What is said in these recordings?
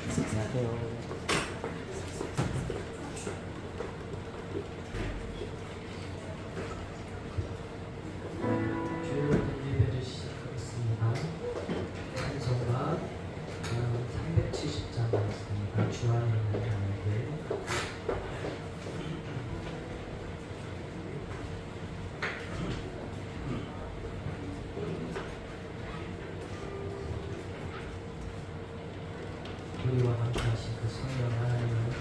안녕하세요. 주일을 예배를 시작하겠습니다. 찬송가 370장 나왔습니다. 주 안에 있는 자에게 우리와 함께하신 그 성령 하나님을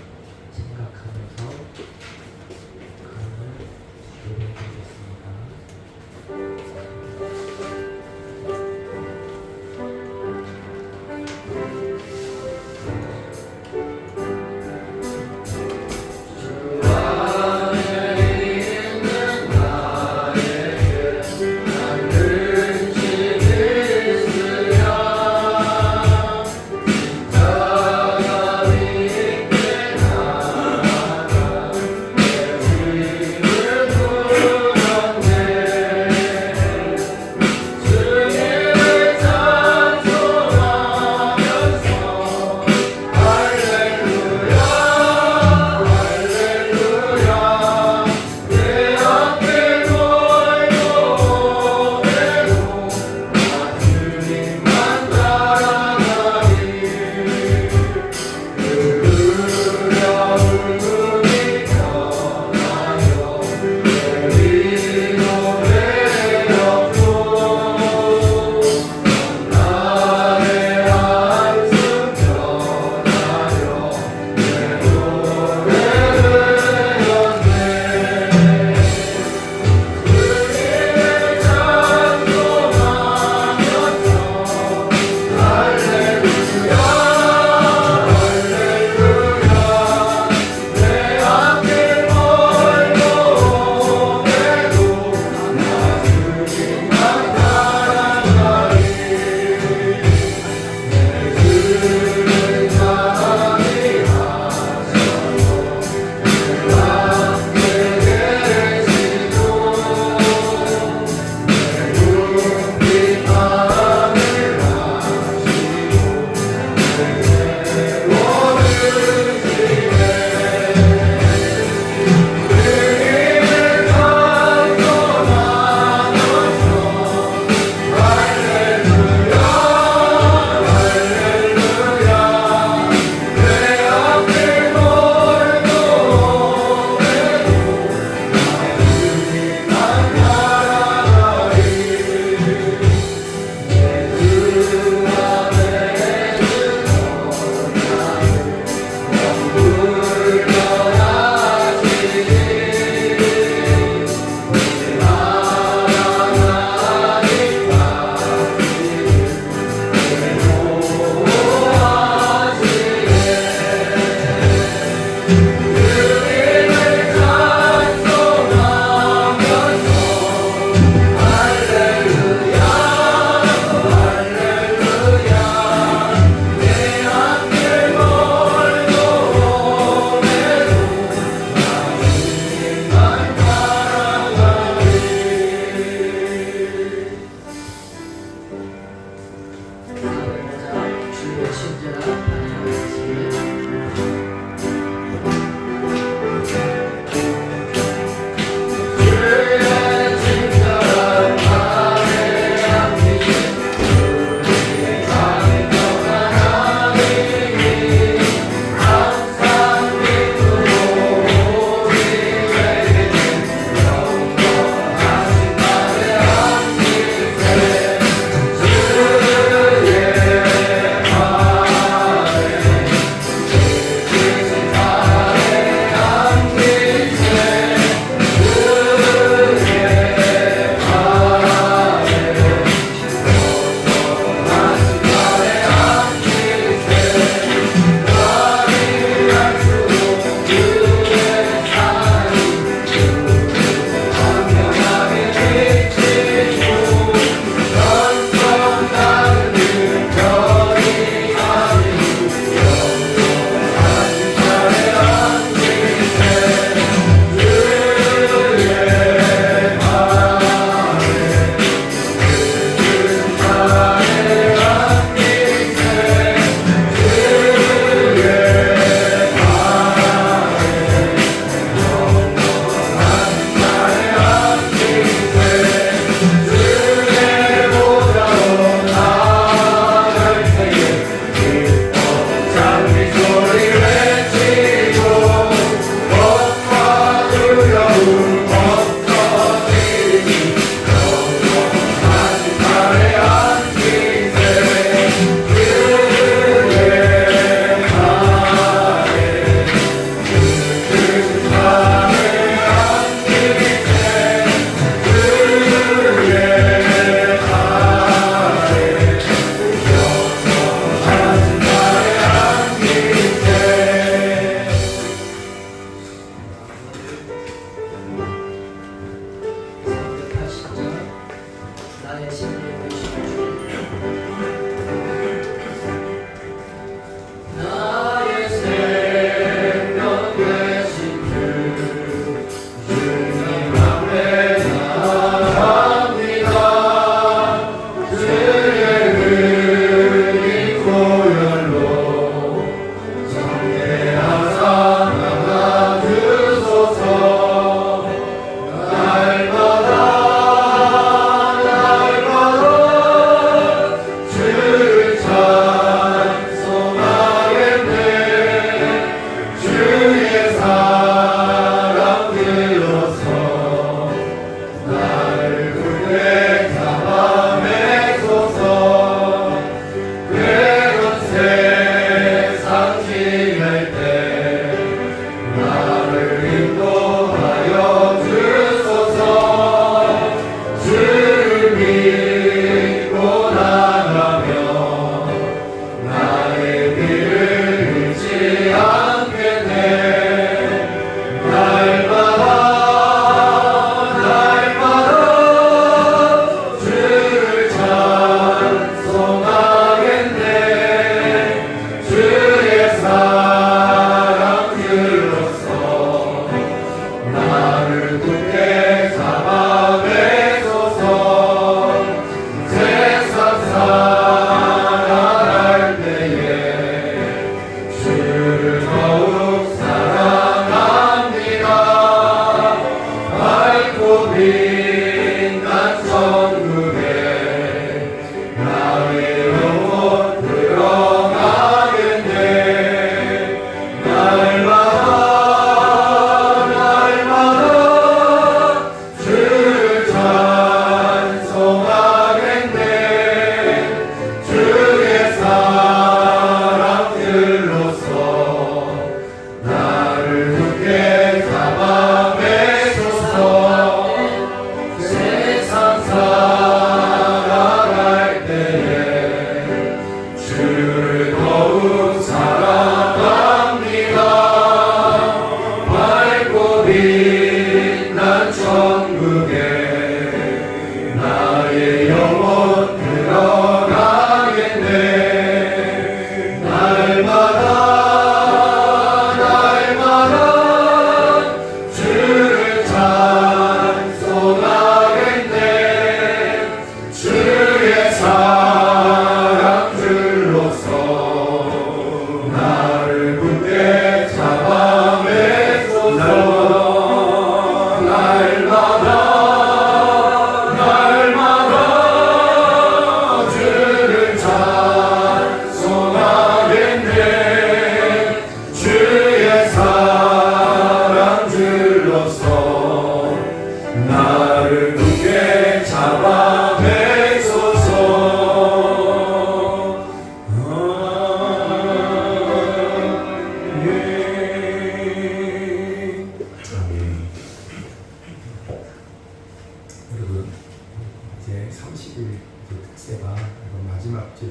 생각하면서 그분을 예배드리겠습니다.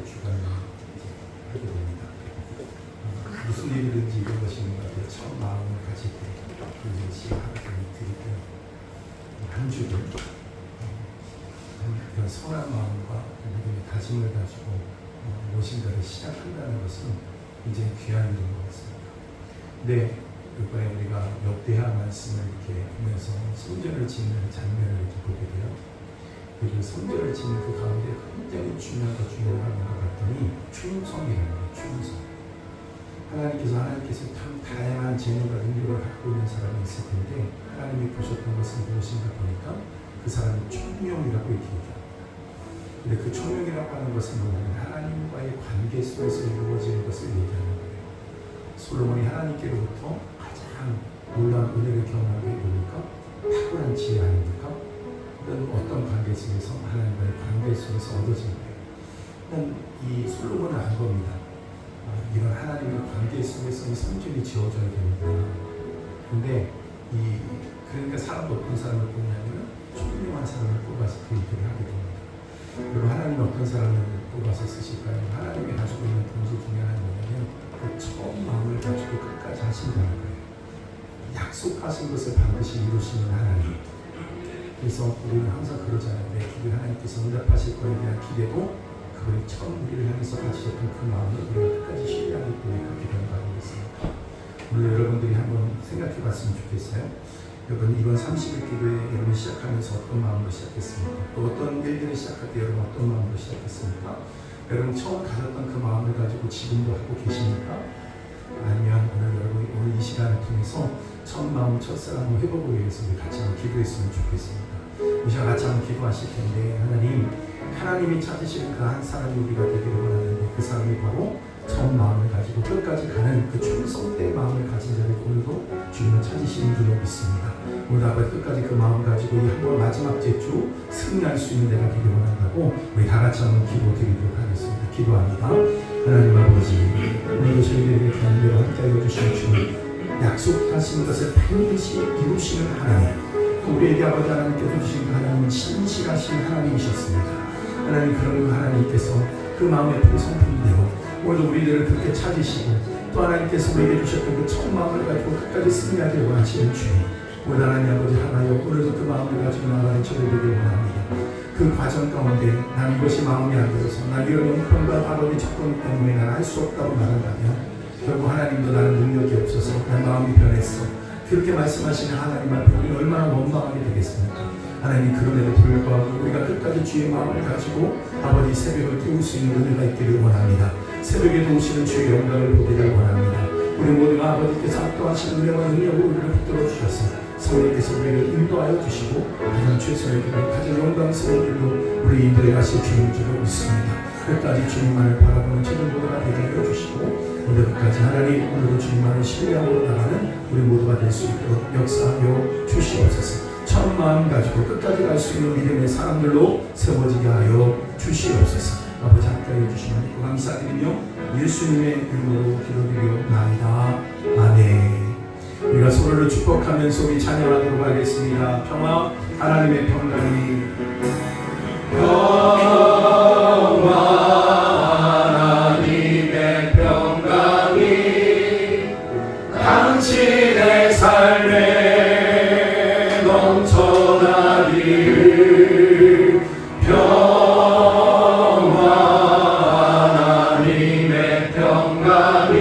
주간을 하게 됩니다. 무슨 일이든지 이런 것이 있는 것 같아요. 처음 마음을 가질 때, 그것이 하루 이틀이든 한 주든 그런 선한 마음과 믿음의 다짐을 가지고 무엇인가를 시작한다는 것은 굉장히 귀한 일인 것 같습니다. 근데 이번에 우리가 역대하 말씀을 이렇게 보면서 성전을 짓는 장면을 이렇게 보게 돼요. 그리고 성전을 짓는 그 가운데 굉장히 중요한 것 중에 하나가 봤더니 충성이라는 거예요. 충성. 하나님께서 참 다양한 재능과 능력을 갖고 있는 사람이 있을 텐데 하나님이 보셨던 것은 무엇인가 보니까 그 사람이 총명이라고 얘기합니다. 근데 그 총명이라고 하는 것은 뭐냐면 하나님과의 관계 속에서 이루어지는 것을 얘기하는 거예요. 솔로몬이 하나님께로부터 가장 놀라운 은혜를 경험한 게 뭡니까? 탁월한 지혜 아닙니까? 어떤 관계 속에서 하나님과의 관계 속에서 얻어진 거예요. 이 솔로몬은 안 겁니다. 이런 하나님의 관계 속에서 이 성전이 지어져야 되는구나. 근데 그러니까 어떤 사람을 뽑냐면 총명한 사람을 뽑아서 그 일들을 하게 됩니다. 그리고 하나님은 어떤 사람을 뽑아서 쓰실까요? 하나님이 가지고 있는 본질 중에 하나는 뭐냐면 그 처음 마음을 가지고 끝까지 하신다는 거예요. 약속하신 것을 반드시 이루시는 하나님. 그래서 우리는 항상 그러잖아요. 내 기도에 하나님께서 응답하실 거에 대한 기대도 그분이 처음 우리를 향해서 가지셨던 그 마음을 우리가 끝까지 신뢰하기 때문에 그렇게 된 거 아니겠습니까? 오늘 여러분들이 한번 생각해 봤으면 좋겠어요. 여러분 이번 30일 기도에 여러분 시작하면서 어떤 마음으로 시작했습니까? 또 어떤 일들을 시작할 때 여러분 어떤 마음으로 시작했습니까? 여러분 처음 가졌던 그 마음을 가지고 지금도 하고 계십니까? 아니면 오늘 이 시간을 통해서 첫 마음, 첫사랑을 회복을 위해서 우리 같이 한번 기도했으면 좋겠습니다. 이 시간 같이 한번 기도하실 텐데 하나님이 찾으시는 그 한 사람이 우리가 되기를 원하는데 그 사람이 바로 처음 마음을 가지고 끝까지 가는 그 충성된 마음을 가진 자를 오늘도 주님은 찾으시는 줄로 믿습니다. 오늘 아버지 끝까지 그 마음을 가지고 이 한 번 마지막 제주 승리할 수 있는 내가 되기를 원한다고 우리 다 같이 한번 기도드리도록 하겠습니다. 기도합니다. 하나님 아버지, 오늘도 저희들에게 하나님과 함께하여 주신 주님, 약속하신 것을 반드시 이루시는 하나님, 우리에게 아버지 하나님께서 주신 하나님은 신실하신 하나님이셨습니다. 하나님, 그런 하나님께서 그 마음의 풍성품대로 오늘도 우리들을 그렇게 찾으시고 또 하나님께서 우리에게 주셨던 그 첫 마음을 가지고 끝까지 승리하길 원하시는 주님, 오늘 하나님 아버지 하나여 오늘도 그 마음을 가지고 나아가는 저를 되길 원합니다. 그 과정 가운데 난 이것이 마음이 안 들어서 난 이런 형편과 아버지 조건 때문에 난 할 수 없다고 말한다면 결국 하나님도 나는 능력이 없어서 난 마음이 변했어, 그렇게 말씀하시는 하나님 앞에 우리는 얼마나 원망하게 되겠습니까? 하나님, 그럼에도 불구하고 우리가 끝까지 주의 마음을 가지고 아버지 새벽을 깨울 수 있는 은혜가 있기를 원합니다. 새벽에 도우시는 주의 영광을 보기를 원합니다. 우리 모두가 아버지께서 압도하시는 은혜와 능력으로 우리를 붙들어 주셔서 성령께서 우리를 인도하여 주시고 가장 최선의 길을 가장 영광스러운 길로 우리 인도해 가실 주님인 줄 믿습니다. 끝까지 주님만을 바라보는 저들 모두가 되게 하여 주시고 오늘 끝까지 하나님, 오늘도 주님만을 신뢰하고 나가는 우리 모두가 될 수 있도록 역사하여 주시옵소서. 첫 마음 가지고 끝까지 갈 수 있는 믿음의 사람들로 세워지게 하여 주시옵소서. 아버지 함께하여 주시면 감사드리며 예수님의 이름으로 기도드리옵나이다. 아멘. 우리가 서로를 축복하면서 우리 찬양하도록 하겠습니다. 평화, 하나님의 평강이 하나님의 평강이 당신의 삶에 넘쳐나기를. 하나님의 평강이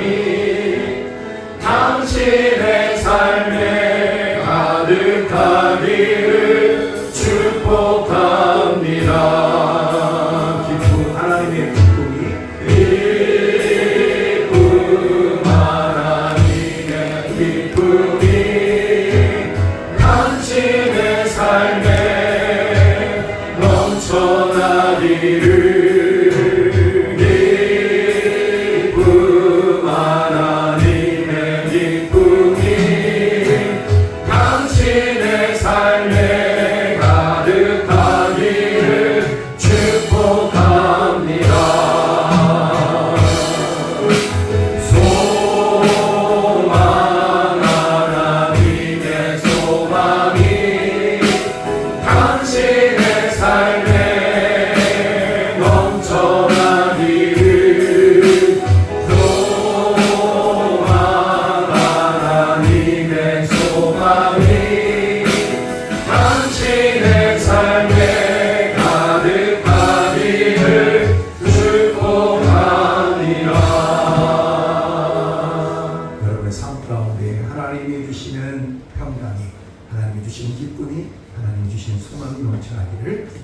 당신의 삶에 가득하기를 축복합니다.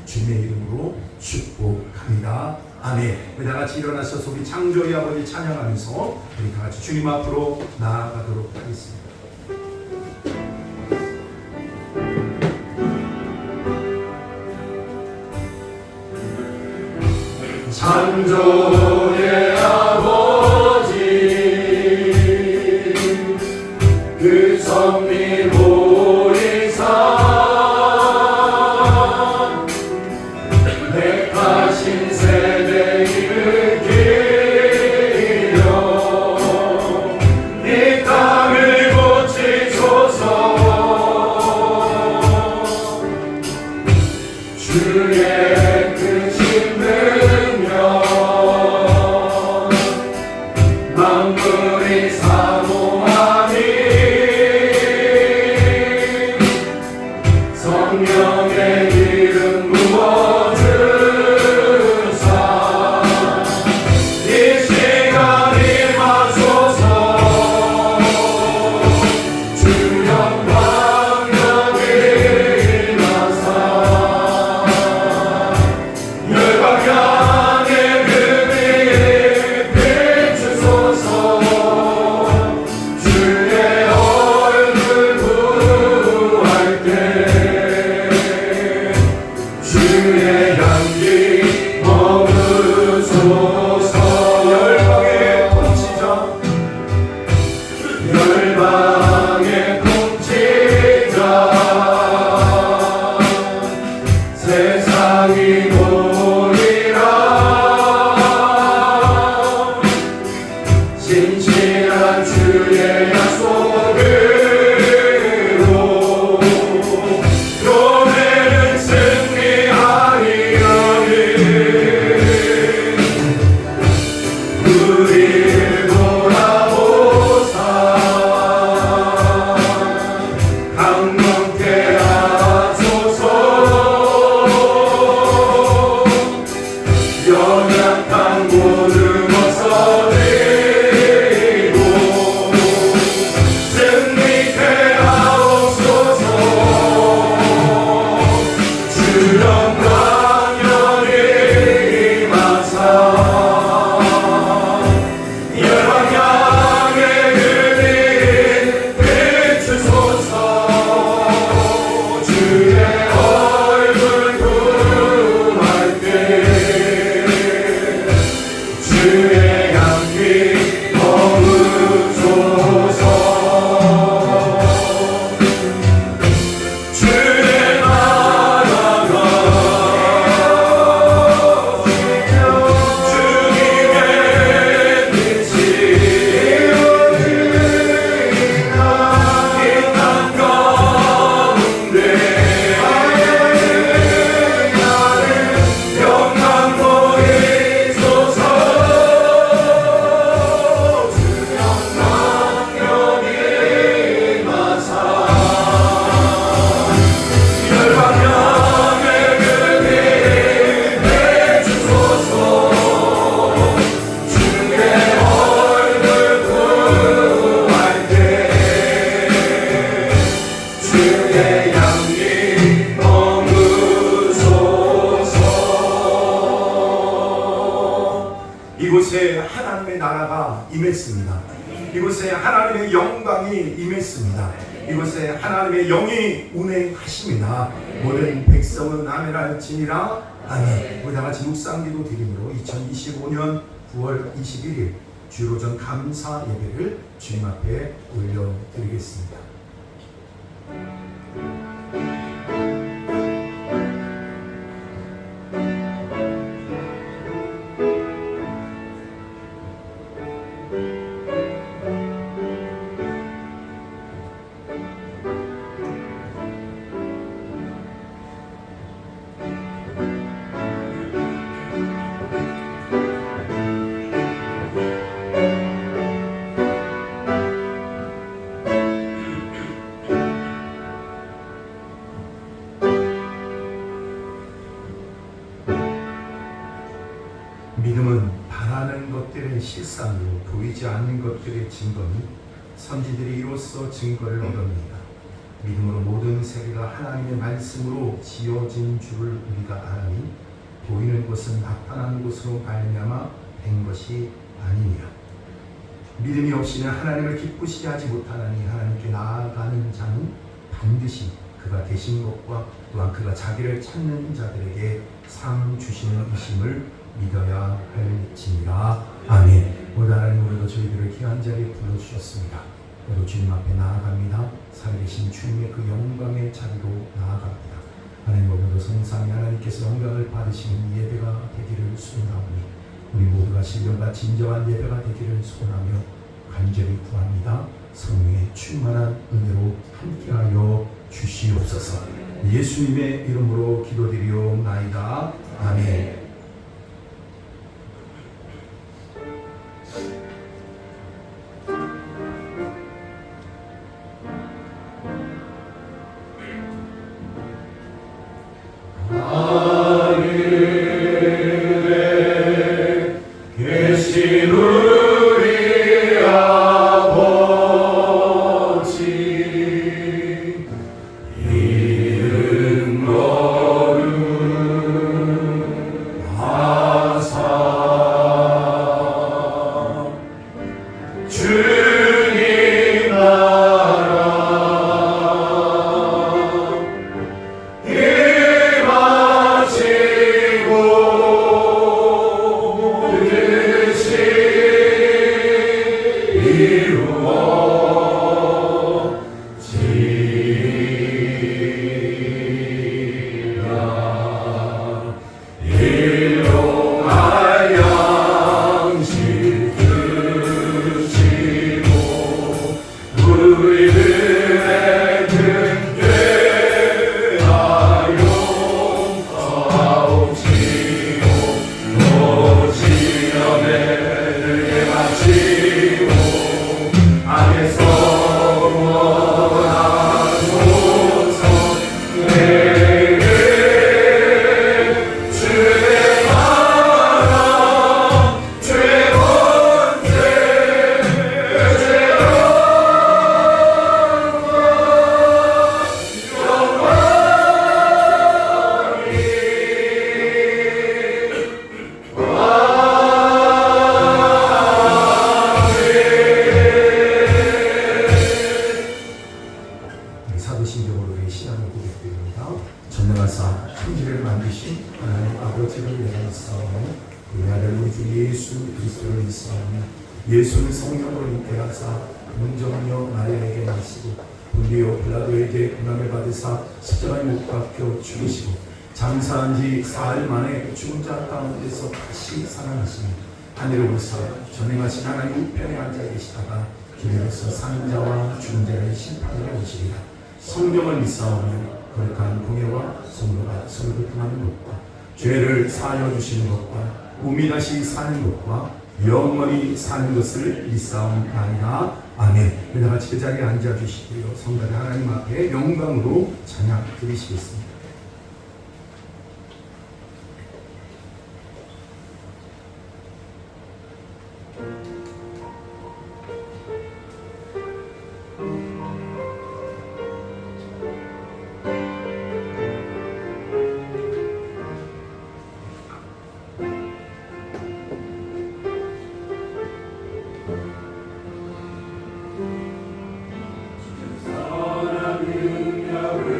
주님의 이름으로 축복합니다. 아멘. 우리 다 같이 일어나셔서 우리 창조의 아버지 찬양하면서 우리 다 같이 주님 앞으로 나아가도록 하겠습니다. 창조의 아버지 그 섭리 보이사 택하신 세대 일으키려 이 땅을 고치소서 주의 크신 능력 만물이 사모하니 성령의 이름 부어주사 이 시간이 마소서 주 영광 여기 나사 열방향의 그 빛 비추소서 주의 얼굴 구할 때 주의 향기 머무소서 열방의 통치자 열방의 통치자 세상이 보리라 신실한 주의 약속으로 교회는 승리하리라 우리를 돌아보사 강건케 하소서 연약한 모든 벗어들이고 승리케 하옵소서 주 영광 여기 임하사 열방향의 그 빛 비추소서 주의 얼굴 구할 때 주의 향기 머무소서 주의 나라가 주님의 빛이 이 땅 가운데 영광 보이소서 주 영광 여기 임하사 열방향의 그 빛 비추소서 주의 얼굴 구할 때 주의 향기 머무소서 이곳에 하나님의 나라가 임했습니다. 이곳에 하나님의 영광이 임했습니다. 이곳에 하나님의 영이 운행하십니다. 모든 백성은 아멘할지니라. 아멘. 우리 다 같이 묵상기도 드림으로 2025년 9월 21일 주로전 감사 예배를 주님 앞에 올려드리겠습니다. 믿음은 바라는 것들의 실상으로 보이지 않는 것들의 증거는 선지들이 이로써 증거를 얻었느니라. 믿음으로 모든 세계가 하나님의 말씀으로 지어진 줄을 우리가 아나니 보이는 것은 나타난 것으로 말미암아 된 것이 아니니라. 믿음이 없이는 하나님을 기쁘시게 하지 못하나니 하나님께 나아가는 자는 반드시 그가 되신 것과 또한 그가 자기를 찾는 자들에게 상 주시는 이심을 믿어야 할지니라. 아멘. 오늘 하나님 오늘도 저희들을 귀한 자리에 불러주셨습니다. 오늘 주님 앞에 나아갑니다. 살아계신 주님의 그 영광의 자리로 나아갑니다. 하나님 오늘도 성삼위 하나님께서 영광을 받으시는 이 예배가 되기를 소원하오니 우리 모두가 신령과 진정한 예배가 되기를 소원하며 간절히 구합니다. 성령의 충만한 은혜로 함께하여 주시옵소서. 예수님의 이름으로 기도드리옵나이다. 아멘. 하늘에 계신 우리 아버지 이름 거룩하사 주님 나라 우리들의 근죄 용서하옵시고 오시험에 들게 마시고 악에서 구원하소서. 내게 주의 나라 주의 권세 사도신경으로 우리의 신앙을 고백드립니다. 전능하사 천지를 만드신 하나님 아버지를 내가사오며 우리 아들 우리 주 예수 그리스도를 믿사오며 예수는 성령으로 잉태하사 문정하며 마리아에게 나시고 본디오 빌라도에게 고난을 받으사 십자가에 못 박혀 죽으시고 장사한 지 사흘 만에 죽은 자 가운데서 다시 살아나시니 하늘을 오사 전능하신 하나님 우편에 앉아 계시다가 길에서 사는 자와 죽은 자를 심판하러 오시리라. 성령을 믿사오며 거룩한 공예와 성도가 서로 교통하는 것과 죄를 사하여 주시는 것과 몸이 다시 사는 것과 영원히 사는 것을 믿사옵나이다. 아멘. 우리 다 같이 그 자리에 앉아 주시고요. 성단의 하나님 앞에 영광으로 찬양 드리시겠습니다. 선한 능력으로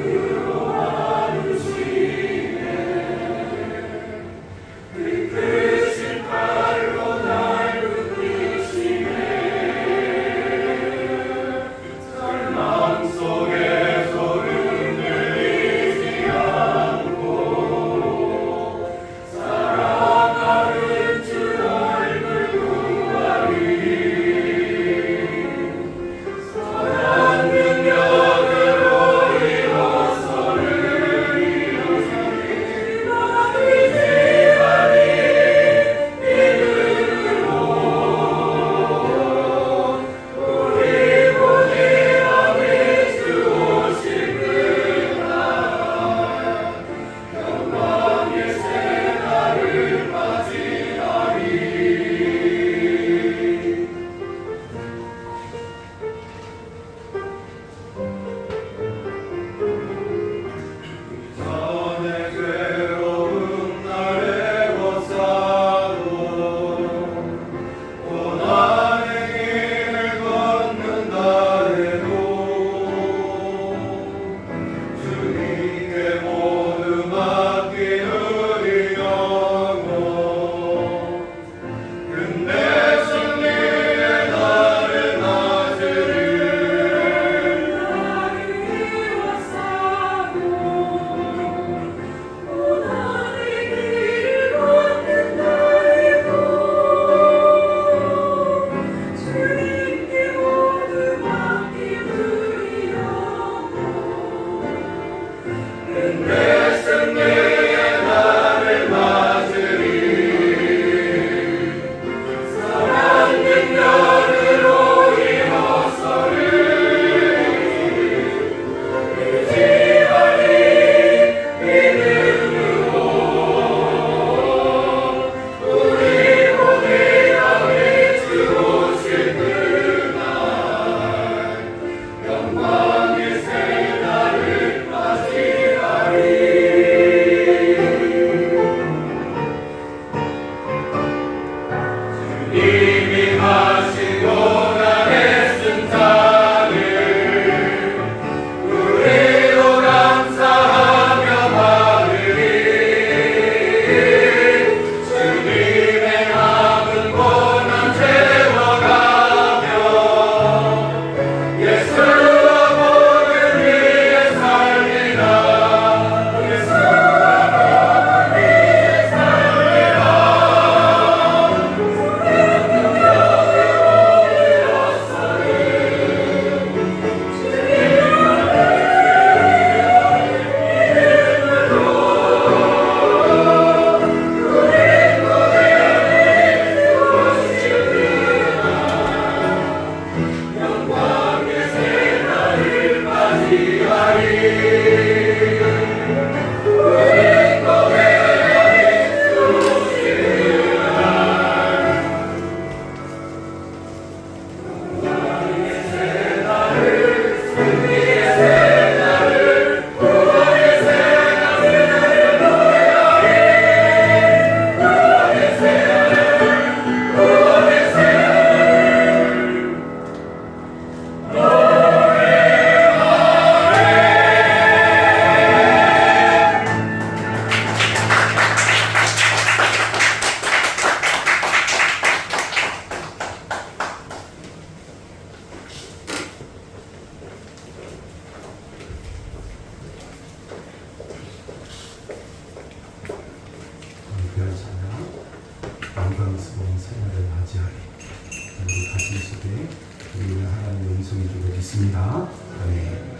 가슴 속에 우리는 하나님의 음성인 줄 믿습니다. 아멘.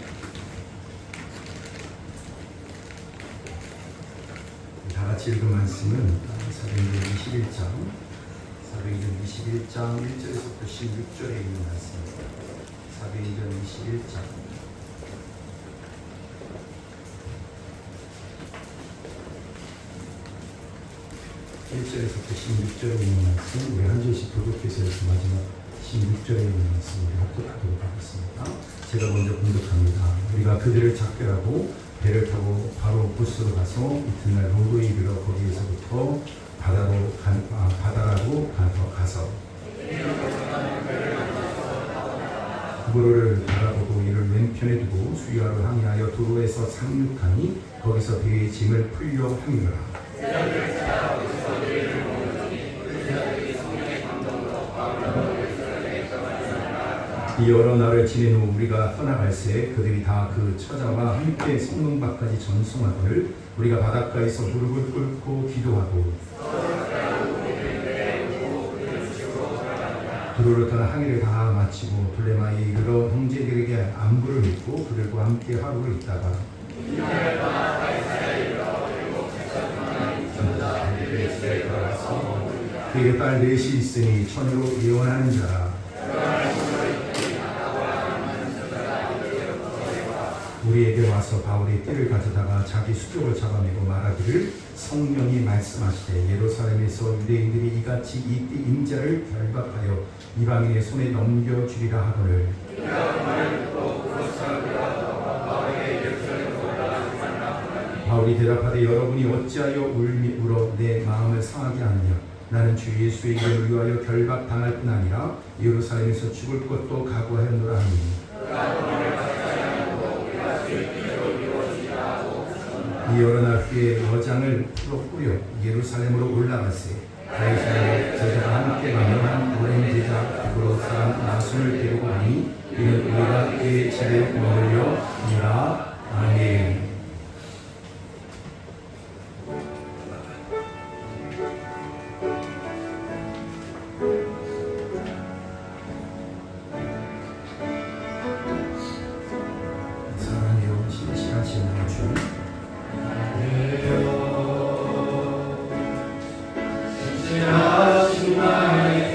다 같이 읽은 말씀은 사도행전 21장 1절에서부터 16절에 있는 말씀입니다. 사도행전 21장 1절에서부터 16절에 있는 말씀, 우리 한 절씩 교독해서 마지막 16절에 있는 말씀 우리 합독하도록 하겠습니다. 제가 먼저 공독합니다. 우리가 그들을 작별하고 배를 타고 바로 고스로 가서 이튿날 로도에 이르러 거기에서부터 바다라고 가서 구로를 바라보고 이를 왼편에 두고 수리하러 항해하여 도로에서 상륙하니 거기서 배의 짐을 풀려 함이라. 이 여러 날을 지낸 후 우리가 떠나갈새 그들이 다 그 처자와 함께 성문밖까지 전송하거늘 우리가 바닷가에서 무릎을 꿇고 기도하고 두로를 떠나 항해를 다 마치고 둘레마에 이르러 형제들에게 안부를 묻고 그들과 함께 하루를 있다가 그에게 딸 넷이 있으니 처녀로 예언하는 자라. 우리에게 와서 바울의 띠를 가져다가 자기 수족을 잡아내고 말하기를 성령이 말씀하시되 예루살렘에서 유대인들이 이같이 이 띠 인자를 결박하여 이방인의 손에 넘겨주리라 하거늘 바울이 대답하되 여러분이 어찌하여 울어 내 마음을 상하게 하느냐. 나는 주 예수의 이름을 위하여 결박당할 뿐 아니라 예루살렘에서 죽을 것도 각오하였노라 하니 이 여러 날 후에 여장을 풀어 뿌려 예루살렘으로 올라갔으니 다윗의 제자가 함께 가며 한 오랜 제자 그로 사람 나손을 데리고 가니 이는 우리가 그의 집에 머물려 이라. 아멘. 사랑해요 신실하신 주 주님 안에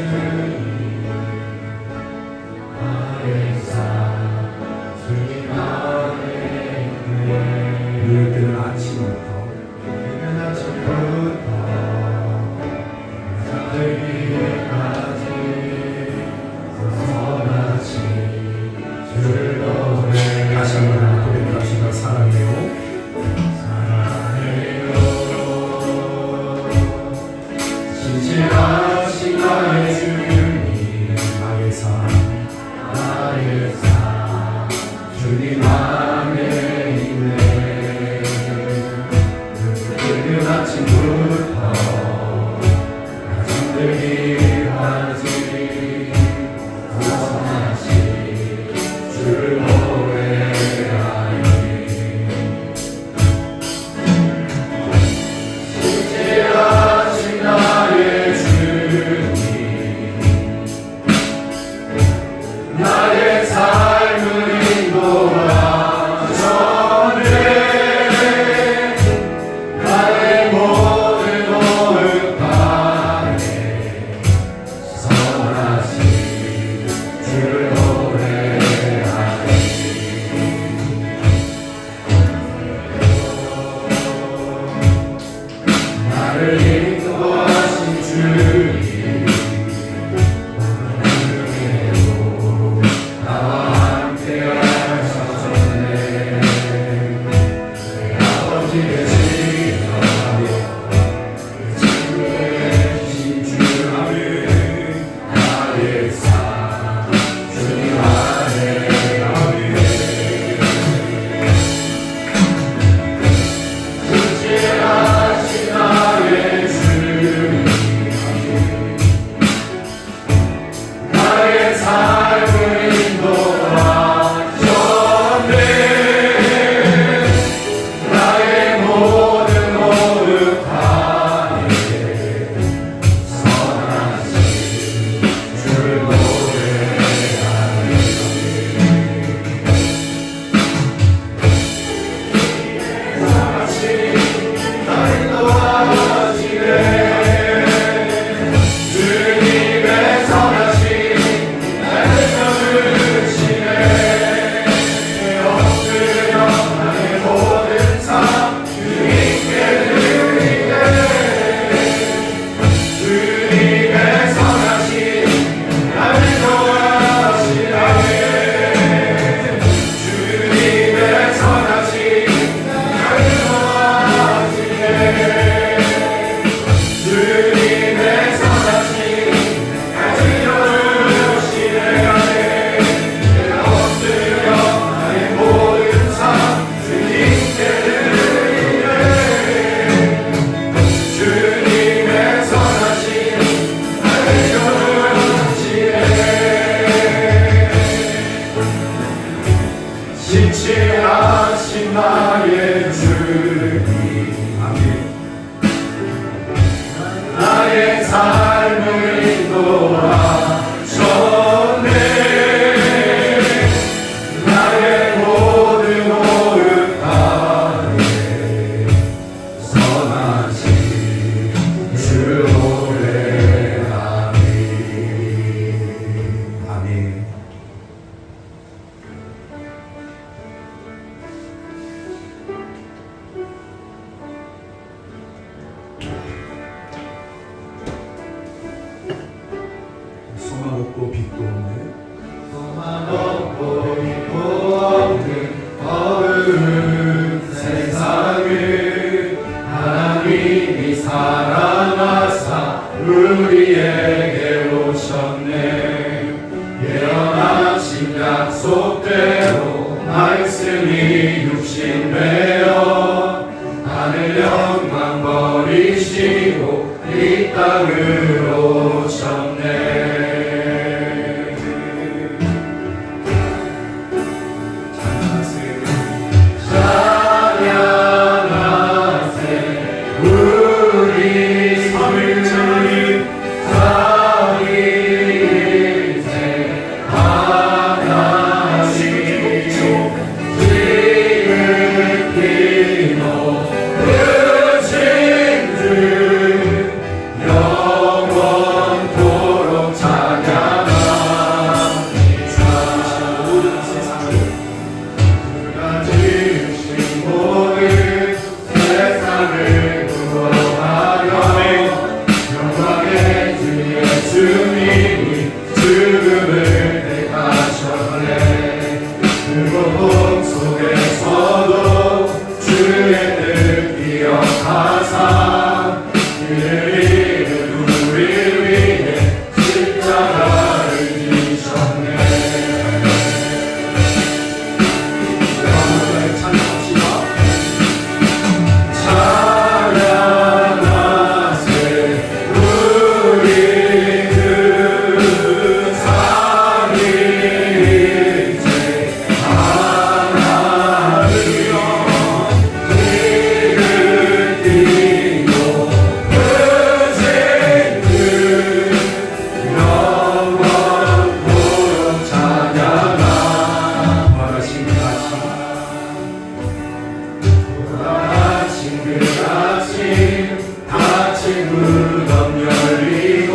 나의 주님 나의 삶을 인도하셨네 나의 모든 오름 가운데 선하신 주 노래하리 아멘. 소망 없고 빛도 없는 소망 없고 빛도 없는 어두운 세상을 하나님이 사랑하사 우리에게 오셨네 예언하신 약속대로 말씀이 육신되어 하늘 영광 버리시고 이 땅으로 오셨네 찬양하세 우리 삼일체 하나님 지극히 높으신 주 영원토록 찬양합니다 모든 세상을 그가 지으신 모든 세상을 구원하려 영광의 주 예수님이 죽음을 택하셨네 그곳 속에서도 주의 뜻 기억하사 그를 잃은 우리를 위해 십자가를 지셨네 여러분들 찬양합시다. 찬양하세 우리 주 삼위일체 하나님 지극히 높으신 주 영원토록 찬양하세 말하신 같이 아침 그 아침 닫힌 무덤 열리고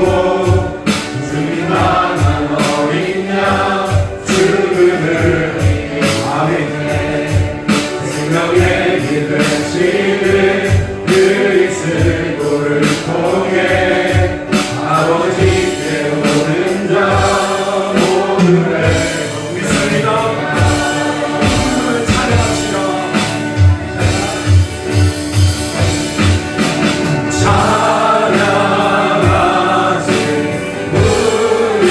주님 나간 어린 양 죽음을 이기네 생명의 길 되시는 그리스도를 통해 아버지께 오는 자 모두를 믿습니다 찬양합시다 찬양하세 우리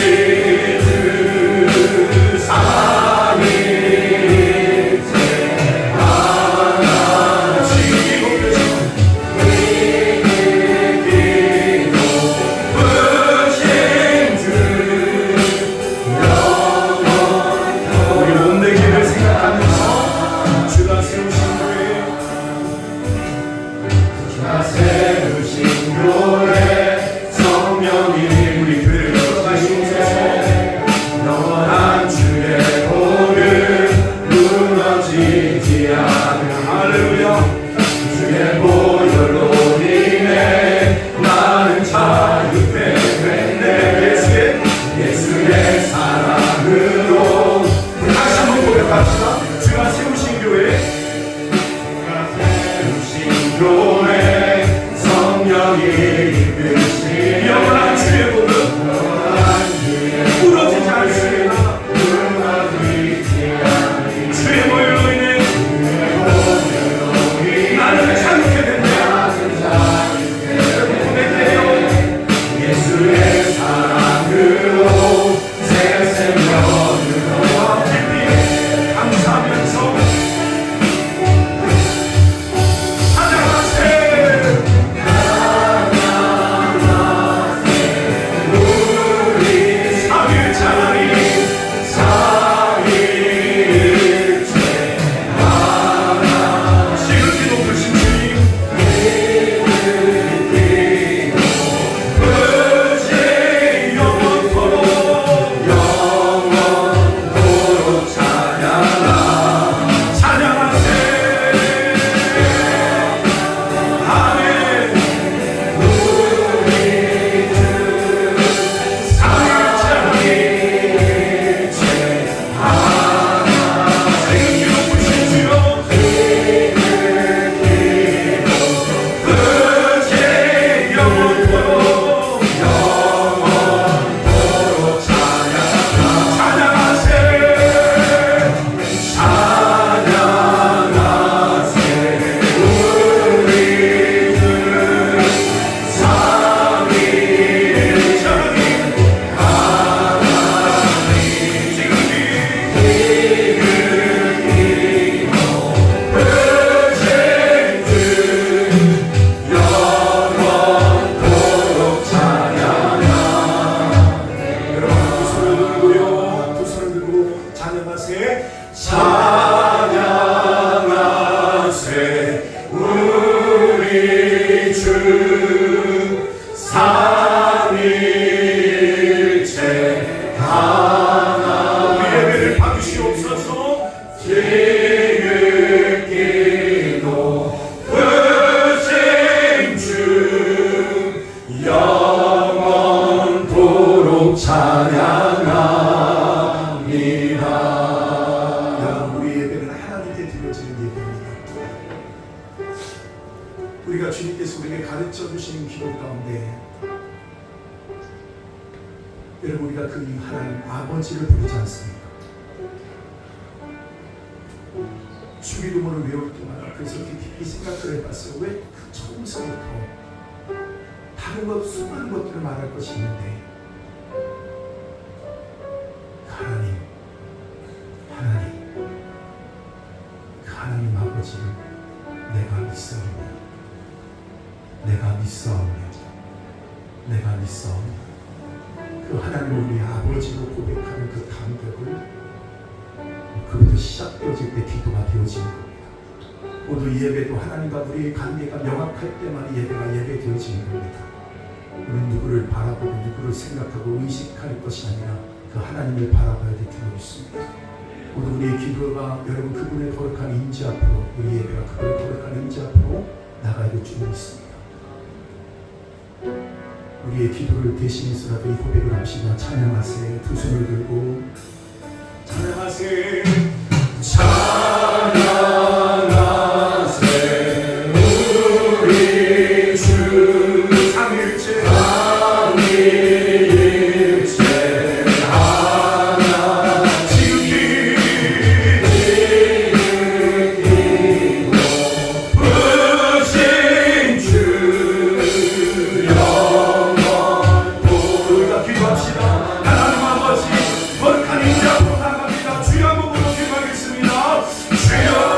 주 삼위일체 하나님 지극히 높으신 주 우리 몸된 길을 생각하면서 주가 세우신 교회 주가 세우신 교회 성령이 우리 교회를 끌어가시옵소서 여러분, 우리 예배는 하나님께 드려지는 예배입니다. 우리가 주님께서 우리에게 가르쳐 주시는 기도 가운데 여러분, 우리가 그 하나님 아버지를 부르지 않습니까? 주기도문을 외울 때마다 그래서 깊이 생각을 해봤어요. 왜 그 처음서부터 다른 것 수많은 것들을 말할 것이 있는데 하나님 그 하나님 아버지를 내가 믿사오며 그 하나님을 우리 아버지로 고백하는 그 감격을 그부터 시작되어질 때 기도가 되어지는 겁니다. 모두 예배도 하나님과 우리의 관계가 명확할 때만 예배가 예배되어지는 겁니다. 우리는 누구를 바라보고 누구를 생각하고 의식할 것이 아니라 그 하나님을 바라봐야 될 줄로 믿습니다. 모두 우리의 기도가 여러분 그분의 거룩한 임재 앞으로, 우리 예배가 그분의 거룩한 임재 앞으로 나가야 될 줄로 믿습니다. 우리의 기도를 대신해서라도 이 고백을 합시다. 찬양하세요. 두 손을 들고 찬양하세요. 우리 주 삼일째 하나 지극히 높으신 주 영원. 우리가 기도합시다. 하나님 아버지 거룩한 임재 앞으로 나갑니다. 주여 한번 부르고 기도하겠습니다. 주여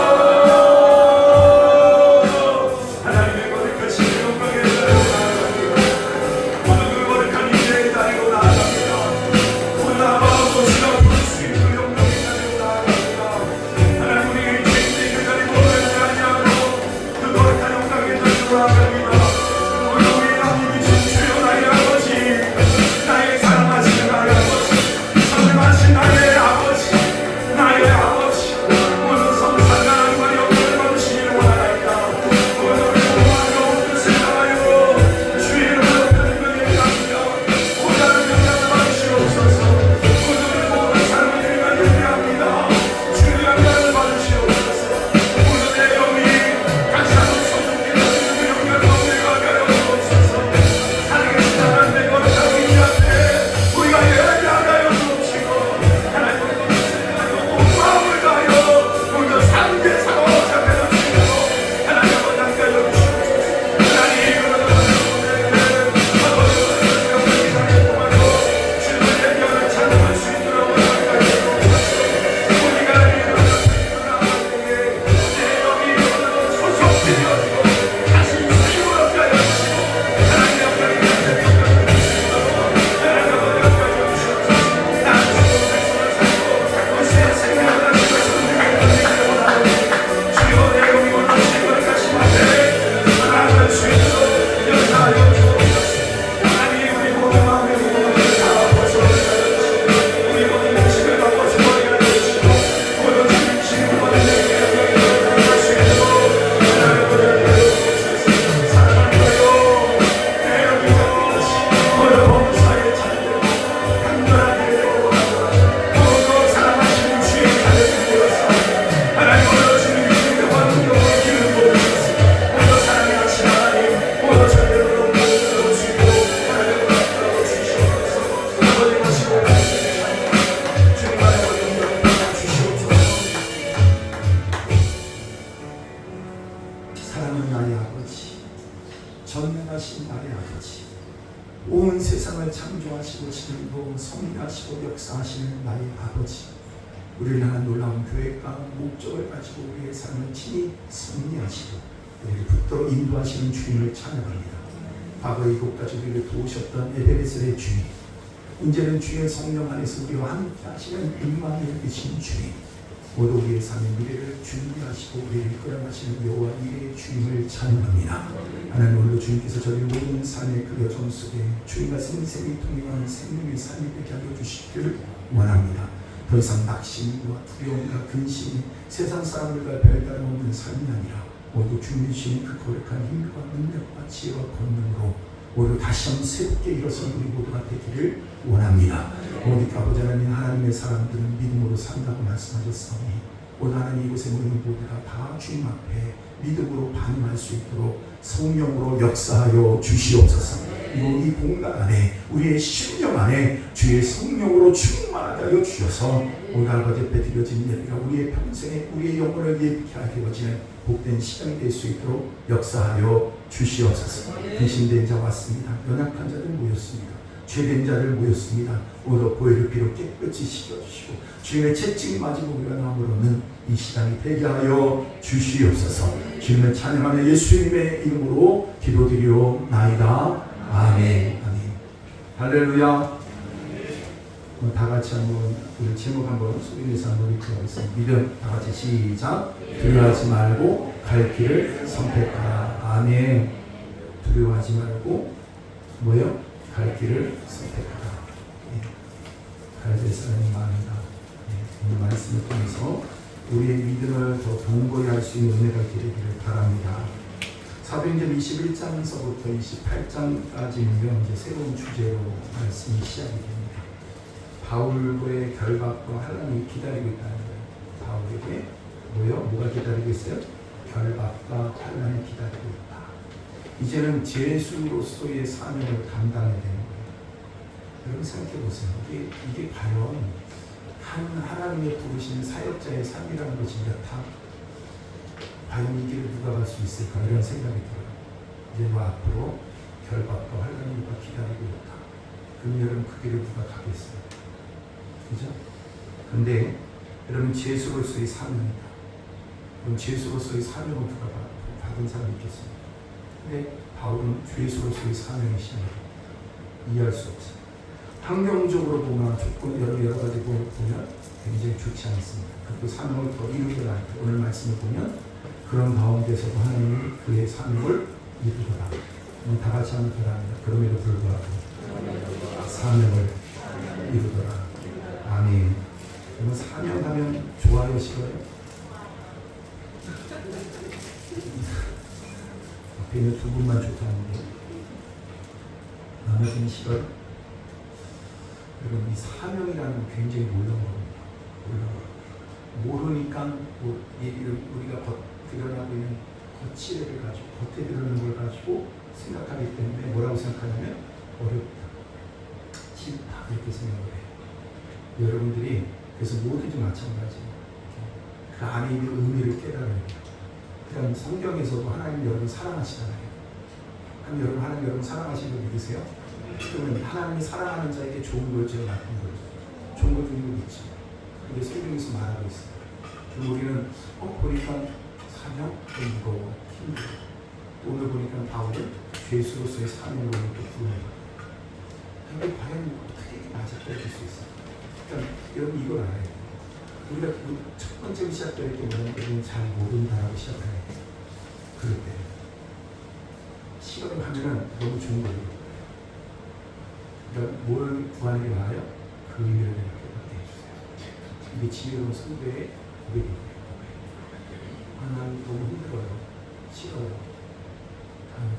전능하신 나의 아버지, 온 세상을 창조하시고 지금도 섭리하시고 역사하시는 나의 아버지, 우리를 향한 놀라운 계획과 목적을 가지고 우리의 삶을 친히 섭리하시고 우리를 붙들어 인도하시는 주님을 찬양합니다. 과거 이곳까지 우리를 도우셨던 에베네셀의 주님, 이제는 주의 성령 안에서 우리와 함께 하시는 임마누엘이신 주님, 모두 우리의 삶의 미래를 준비하시고 우리를 끌어가시는 여호와 이레의 주님을 찬양합니다. 하나님, 오늘도 주님께서 저희 모든 삶의 그 여정 속에 주님과 생생히 통용하는 생명의 삶이 되게 하여 주시기를 원합니다. 더 이상 낙심과 두려움과 근심이 세상 사람들과 별다름 없는 삶이 아니라 모두 주님 주신 그 거룩한 힘과 능력과 지혜와 권능으로 오히려 다시 한번 새롭게 일어서는 우리 모두가 되기를 원합니다. 오늘 아버지 하나님, 하나님의 사람들은 믿음으로 산다고 말씀하셨사오니 오늘 하나님 이곳에 모이는 모두가 다 주님 앞에 믿음으로 반응할 수 있도록 성령으로 역사하여 주시옵소서. 그리고 이 공간 안에 우리의 심령 안에 주의 성령으로 충만하게 하여 주셔서 오늘 아버지 앞에 드려진 예배가 우리의 평생에 우리의 영혼을 예비케 하게 되어지는 복된 시간이 될 수 있도록 역사하여 주시옵소서. 근심된 자 왔습니다. 연약한 자들 모였습니다. 죄된 자를 모였습니다. 오늘 보혈의 피로 깨끗이 씻겨주시고 주님의 채찍 맞이고 우리가 나무로는 이 시간이 되게 하여 주시옵소서. 주님을 찬양하며 예수님의 이름으로 기도드리옵나이다. 아멘. 아멘. 할렐루야. 다 같이 한번 우리 제목 한번 소리내서 한번 읽어보겠습니다. 믿음. 다 같이 시작. 두려워하지 말고 갈 길을 선택하라. 아멘. 두려워하지 말고 뭐요? 갈 길을 선택하라. 가야 될 사람이 많다. 오늘 말씀을 통해서 우리의 믿음을 더 견고히 할 수 있는 은혜가 되기를 바랍니다. 사도행전 21장서부터 28장까지는요, 이제 새로운 주제로 말씀이 시작이 됩니다. 바울의 결박과 환난이 기다리고 있다는 거예요. 바울에게 뭐가 기다리고 있어요? 결박과 환난이 기다리고 있다. 이제는 제수로서의 사명을 감당해야 되는 거예요. 여러분 생각해 보세요. 이게 과연 하나님의 부르신 사역자의 삶이라는 것이 이렇다. 과연 이 길을 누가 갈 수 있을까 이런 생각이 들어요. 이제 앞으로 결박과 환난이 누가 기다리고 있다. 그럼 여러분 그 길을 누가 가겠어요? 그죠? 근데 여러분 제수로서의 사명이다. 그럼 제수로서의 사명을 누가 받은 사람이 있겠습니까? 근데 바울은 제수로서의 사명이십니다. 이해할 수 없어요. 환경적으로 보면 조건 여러 가지 보면 굉장히 좋지 않습니다. 그 사명을 더 이루더라. 오늘 말씀을 보면 그런 가운데서도 하나님이 그의 사명을 이루더라. 다 같이 하면 되랍니다. 그럼에도 불구하고 사명을 이루더라. 아멘. 그러면 사명하면 좋아요, 싫어요? 앞에 있는 두 분만 좋다는데 나머지는 싫어요? 여러분 이 사명이라는 건 굉장히 놀라운 겁니다. 모르니까 우리가 드러나고 있는 거칠애를 가지고 겉에 드러나는 걸 가지고 생각하기 때문에 뭐라고 생각하냐면 어렵다, 싫다 이렇게 생각을 해요. 여러분들이 그래서 모두도 마찬가지예요. 그 안에 있는 의미를 깨달아야 돼요. 그러니까 성경에서도 하나님 여러분 사랑하시잖아요. 그럼 여러분 하나님 여러분 사랑하시는 거 믿으세요? 그러면 하나님이 사랑하는 자에게 좋은 걸 제가 나쁜 걸 좋은 걸 주는 거 있죠. 근데 성경에서 말하고 있어요. 그럼 우리는 보니까 사명 무거워 힘들어. 오늘 보니까 바울은 죄수로서의 사명으로 또 부르는 거예요. 근데 과연 어떻게 이렇게 맞아떨어질 수 있어요? 그러니까 여러분 이걸 알아야 돼요. 우리가 첫 번째로 시작될 때 뭐냐면 잘 모른다라고 시작해야 돼요. 그럴 때 시험을 하면은 너무 좋은 거예요. 그러니까 뭘 구하는 게 나아요? 그 의미를 내가 깨닫게 해주세요. 이게 지혜로운 성도의 고백이에요. 난 너무 힘들어요. 싫어요.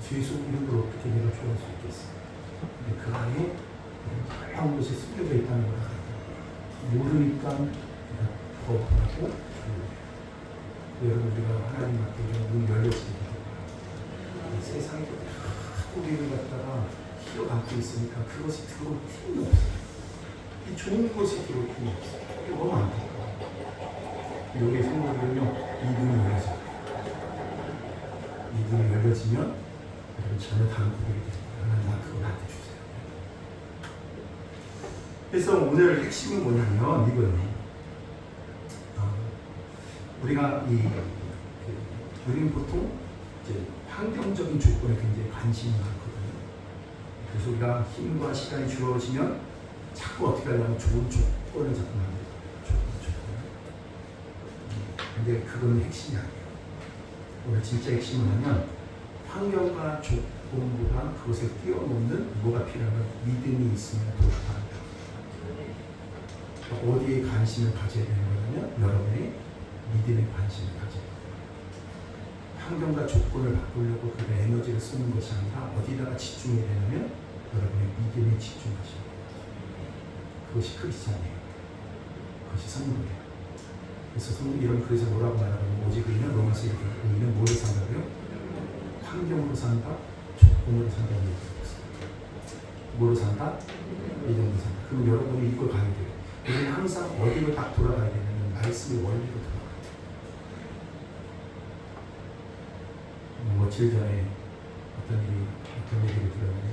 죄수 이런 걸 어떻게 내가 좋아할 수 있겠어요? 근데 그 안에 놀라운 것이 숨겨져 있다는 걸 알아요. 모르니까 더 하고 여러분 우리가 하나님 앞에 눈이 열려지게 됩니다. 세상에 우리를 갖다가 휘어 감고 있으니까 그것이 들어올 힘이 없어요. 이 좋은 것이 들어올 힘이 없어요. 이게 너무 안타까워요. 여기 생각하면요, 이 눈이 열려져요. 이 눈이 열려지면 여러분 전혀 다른 고백이 됩니다. 하나님 나 그거 나한테 주세요. 그래서 오늘 핵심은 뭐냐면 이거예요. 우리가 우리는 보통 이제 환경적인 조건에 굉장히 관심이 많거든요. 그래서 우리가 힘과 시간이 주어지면 자꾸 어떻게 하려면 좋은 조건을 자꾸 만들어요. 좋은 조건. 근데 그건 핵심이 아니에요. 오늘 진짜 핵심은 뭐냐면 환경과 조건보다 그것을 뛰어넘는 뭐가 필요하면 믿음이 있으면 도착합니다. 어디에 관심을 가져야 되는 거냐면 여러분이 믿음에 관심을 가져야 돼요. 환경과 조건을 바꾸려고 그 에너지를 쓰는 것이 아니라 어디다가 집중이 되냐면 여러분의 믿음에 집중하시는 거예요. 그것이 크리스찬이에요. 그것이 성도예요. 그래서 성도 이런 그래서 뭐라고 말하면 오직 의인은 로마서 이렇게 의인은 뭐로 산다고요? 환경으로 산다, 조건으로 산다고 얘기했어요. 뭐로 산다? 믿음으로 산다. 그럼 여러분이 이걸 가야 돼요. 우리는 항상 어디로 딱 돌아가야 되냐면 말씀의 원리로 돌아가야 돼요. 며칠 전에 어떤 얘기를 들었는데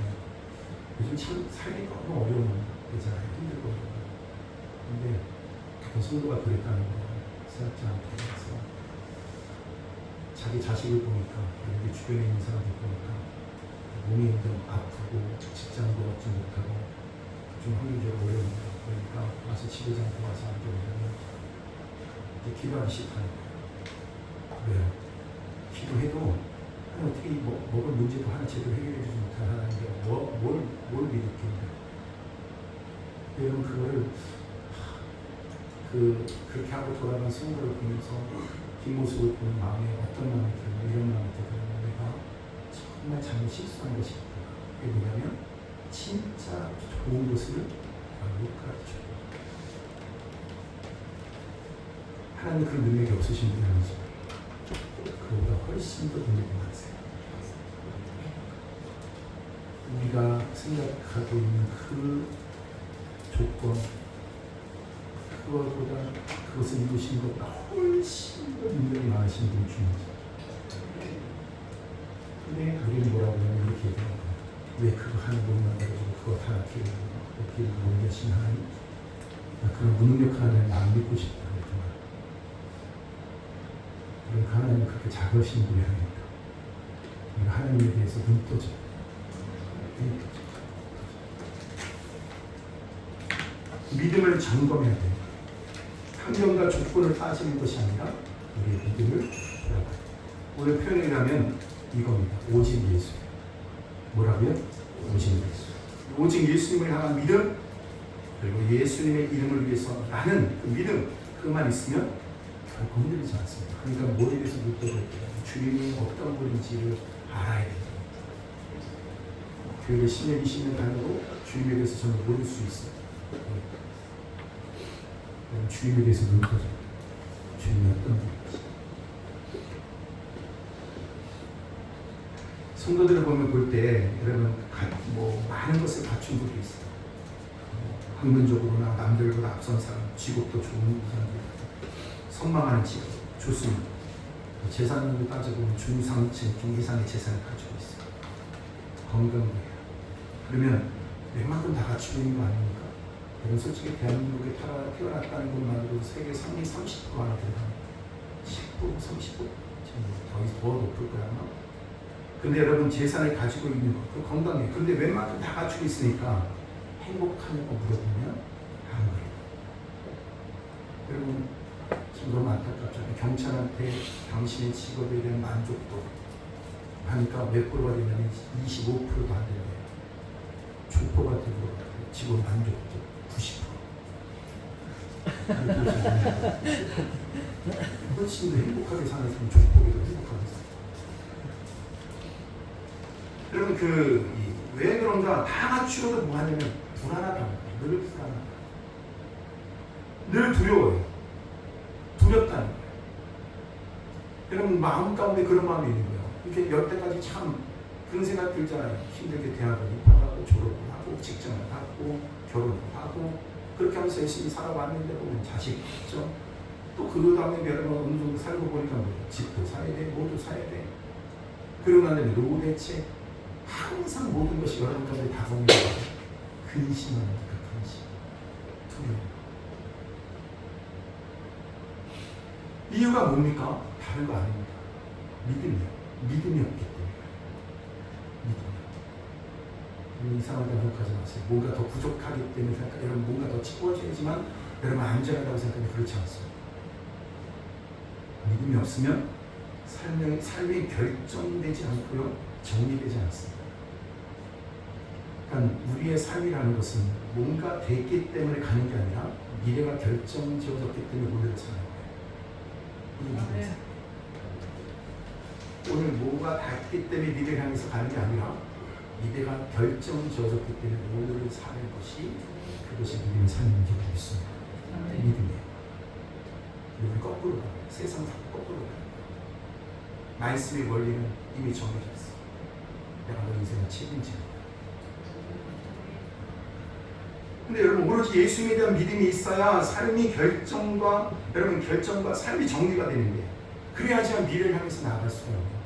요즘 참 살기 너무 어려운 때잖아요. 힘들거든요. 근데 어떤 성도가 그랬다는 거예요. 생각지 않게 해서 자기 자식을 보니까 여기 주변에 있는 사람들 보니까 몸이 좀 아프고 직장도 얻지 못하고 좀 환경적으로 어려운 거예요. 그러니까 와서 지도자한테 와서 앉아보면 이제 기도하기 싫다는 거예요. 왜요? 기도해도 어떻게 먹을 문제도 하나 제대로 해결해주지 못한 하나님께 뭘 믿을게요? 여러분 그거를 그렇게 하고 돌아간 성도를 보면서 뒷모습을 보는 마음에 어떤 마음이 들고 이런 마음이 들고 내가 정말 잘못 실수한 것이 있구나. 그게 뭐냐면 진짜 좋은 것을 못 가르쳐요. 하나님 그 능력이 없으신 분이 아니죠. 그보다 훨씬 더 능력이 많으세요. 우리가 생각하고 있는 그 조건 그것보다 그것을 이루신 것보다 훨씬 더 능력이 많으신 분이 주님이죠. 근데 우리는 뭐라고 하면 이렇게 얘기해요. 왜 그거 하나 못 만들어주고 그거 하나 길을 못 여신 하나님? 그런 무능력한 하나님 안 믿고 싶다. 그러니까 하나님은 그렇게 작으신 분이 아닙니다. 우리가 하나님에 대해서 눈 떠져요. 믿음을 점검해야 돼요. 환경과 조건을 따지는 것이 아니라 우리의 믿음을 돌아봐요. 오늘 표현이라면 이겁니다. 오직 예수. 뭐라고요? 오직 예수. 오직 예수님을 향한 믿음, 그리고 예수님의 이름을 위해서 나는 그 믿음, 그만 있으면 결코 흔들리지 않습니다. 그러니까 뭐에 대해서 눈 떠져야 돼요. 주님이 어떤 분인지를 알아야 돼요. 교회를 10년, 20년 다니고 주님에 대해서 저는 모를 수 있어요. 주님에 대해서 눈 떠져요. 주님이 어떤 분인지. 성도들을 보면 볼 때 여러분 많은 것을 갖춘 분이 있어요. 학문적으로나 남들보다 앞선 사람, 직업도 좋은 사람들, 선망하는 직업 좋습니다. 재산으로 따져보면 중상층, 중이상의 재산을 가지고 있어요. 건강해요. 그러면 웬만큼 다 갖추고 있는 거 아닙니까? 여러분 솔직히 대한민국에 태어났다는 것만으로 세계 상위 30% 안에 들어갑니다. 10%, 30%? 지금 더 높을 거야 아마. 근데 여러분 재산을 가지고 있는 것, 그 건강해. 근데 웬만큼 다 갖추고 있으니까 행복하냐고 물어보면 안 그래요. 여러분 지금 너무 안타깝잖아요. 경찰한테 당신의 직업에 대한 만족도 하니까 몇 프로가 되냐면 25%도 안 되네요. 조포가 되고 직업 만족도 90%. 훨씬 더 행복하게 사는 사람, 조폭이도 행복하게 살아요. 여러분 왜 그런가? 다 갖추어도 뭐 하냐면 불안하다. 늘 불안하다. 늘 두려워요. 두렵다는 거예요. 여러분 마음 가운데 그런 마음이 있는 거예요. 이렇게 열 때까지 참 그런 생각 들잖아요. 힘들게 대학을 입학하고 졸업을 하고 직장을 갖고 결혼을 하고 그렇게 하면서 열심히 살아왔는데 보면 자식 있죠. 또 그 다음에 여러분 어느 정도 살고 보니까 뭐 집도 사야 돼, 뭐도 사야 돼. 그러고 난 다음에 노후 대책 항상 모든 것이 여러분 가운데 다가옵니다. 근심하는 그 근심, 두려움. 이유가 뭡니까? 다른 거 아닙니다. 믿음이 없기 때문에. 믿음. 이상하다고 생각하지 마세요. 뭔가 더 부족하기 때문에 생각하면 여러분 뭔가 더 채워져야지만 여러분 안전하다고 생각하면 그렇지 않습니다. 믿음이 없으면 삶이 결정되지 않고요. 정리되지 않습니다. 그러니까 우리의 삶이라는 것은 뭔가 됐기 때문에 가는 게 아니라 미래가 결정지어졌기 때문에 오늘을 사는 거예요. 오늘 뭐가 닿기 때문에 미래를 향해서 가는 게 아니라 미래가 결정이 지어졌기 때문에 오늘을 사는 것이 그것이 믿음의 삶인 줄 믿습니다. 믿음이에요. 우리는 거꾸로 가요. 세상 다 거꾸로 가요. 말씀의 원리는 이미 정해졌어. 내가 너 인생을 책임지는 거야. 근데 여러분 오로지 예수님에 대한 믿음이 있어야 삶이 결정과 여러분 결정과 삶이 정리가 되는데 그래야지만 미래를 향해서 나아갈 수가 있는데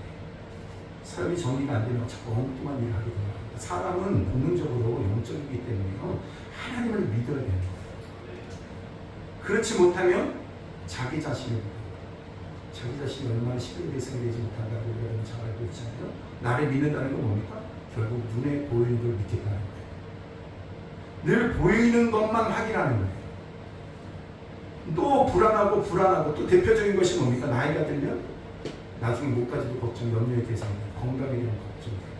삶이 정리가 안 되면 자꾸 엉뚱한 일을 하게 됩니다. 사람은 본능적으로 영적이기 때문에요. 하나님을 믿어야 되는 거예요. 그렇지 못하면 자기 자신이 얼마나 시급의 대상이 되지 못한다고 여러분 잘 알고 있잖아요. 나를 믿는다는 건 뭡니까? 결국 눈에 보이는 걸 믿겠다는 거예요. 늘 보이는 것만 확인하는 거예요. 또 불안하고 또 대표적인 것이 뭡니까? 나이가 들면 나중에 목까지도 걱정, 염려의 대상이 돼요. 건강에 대한 걱정이 돼요.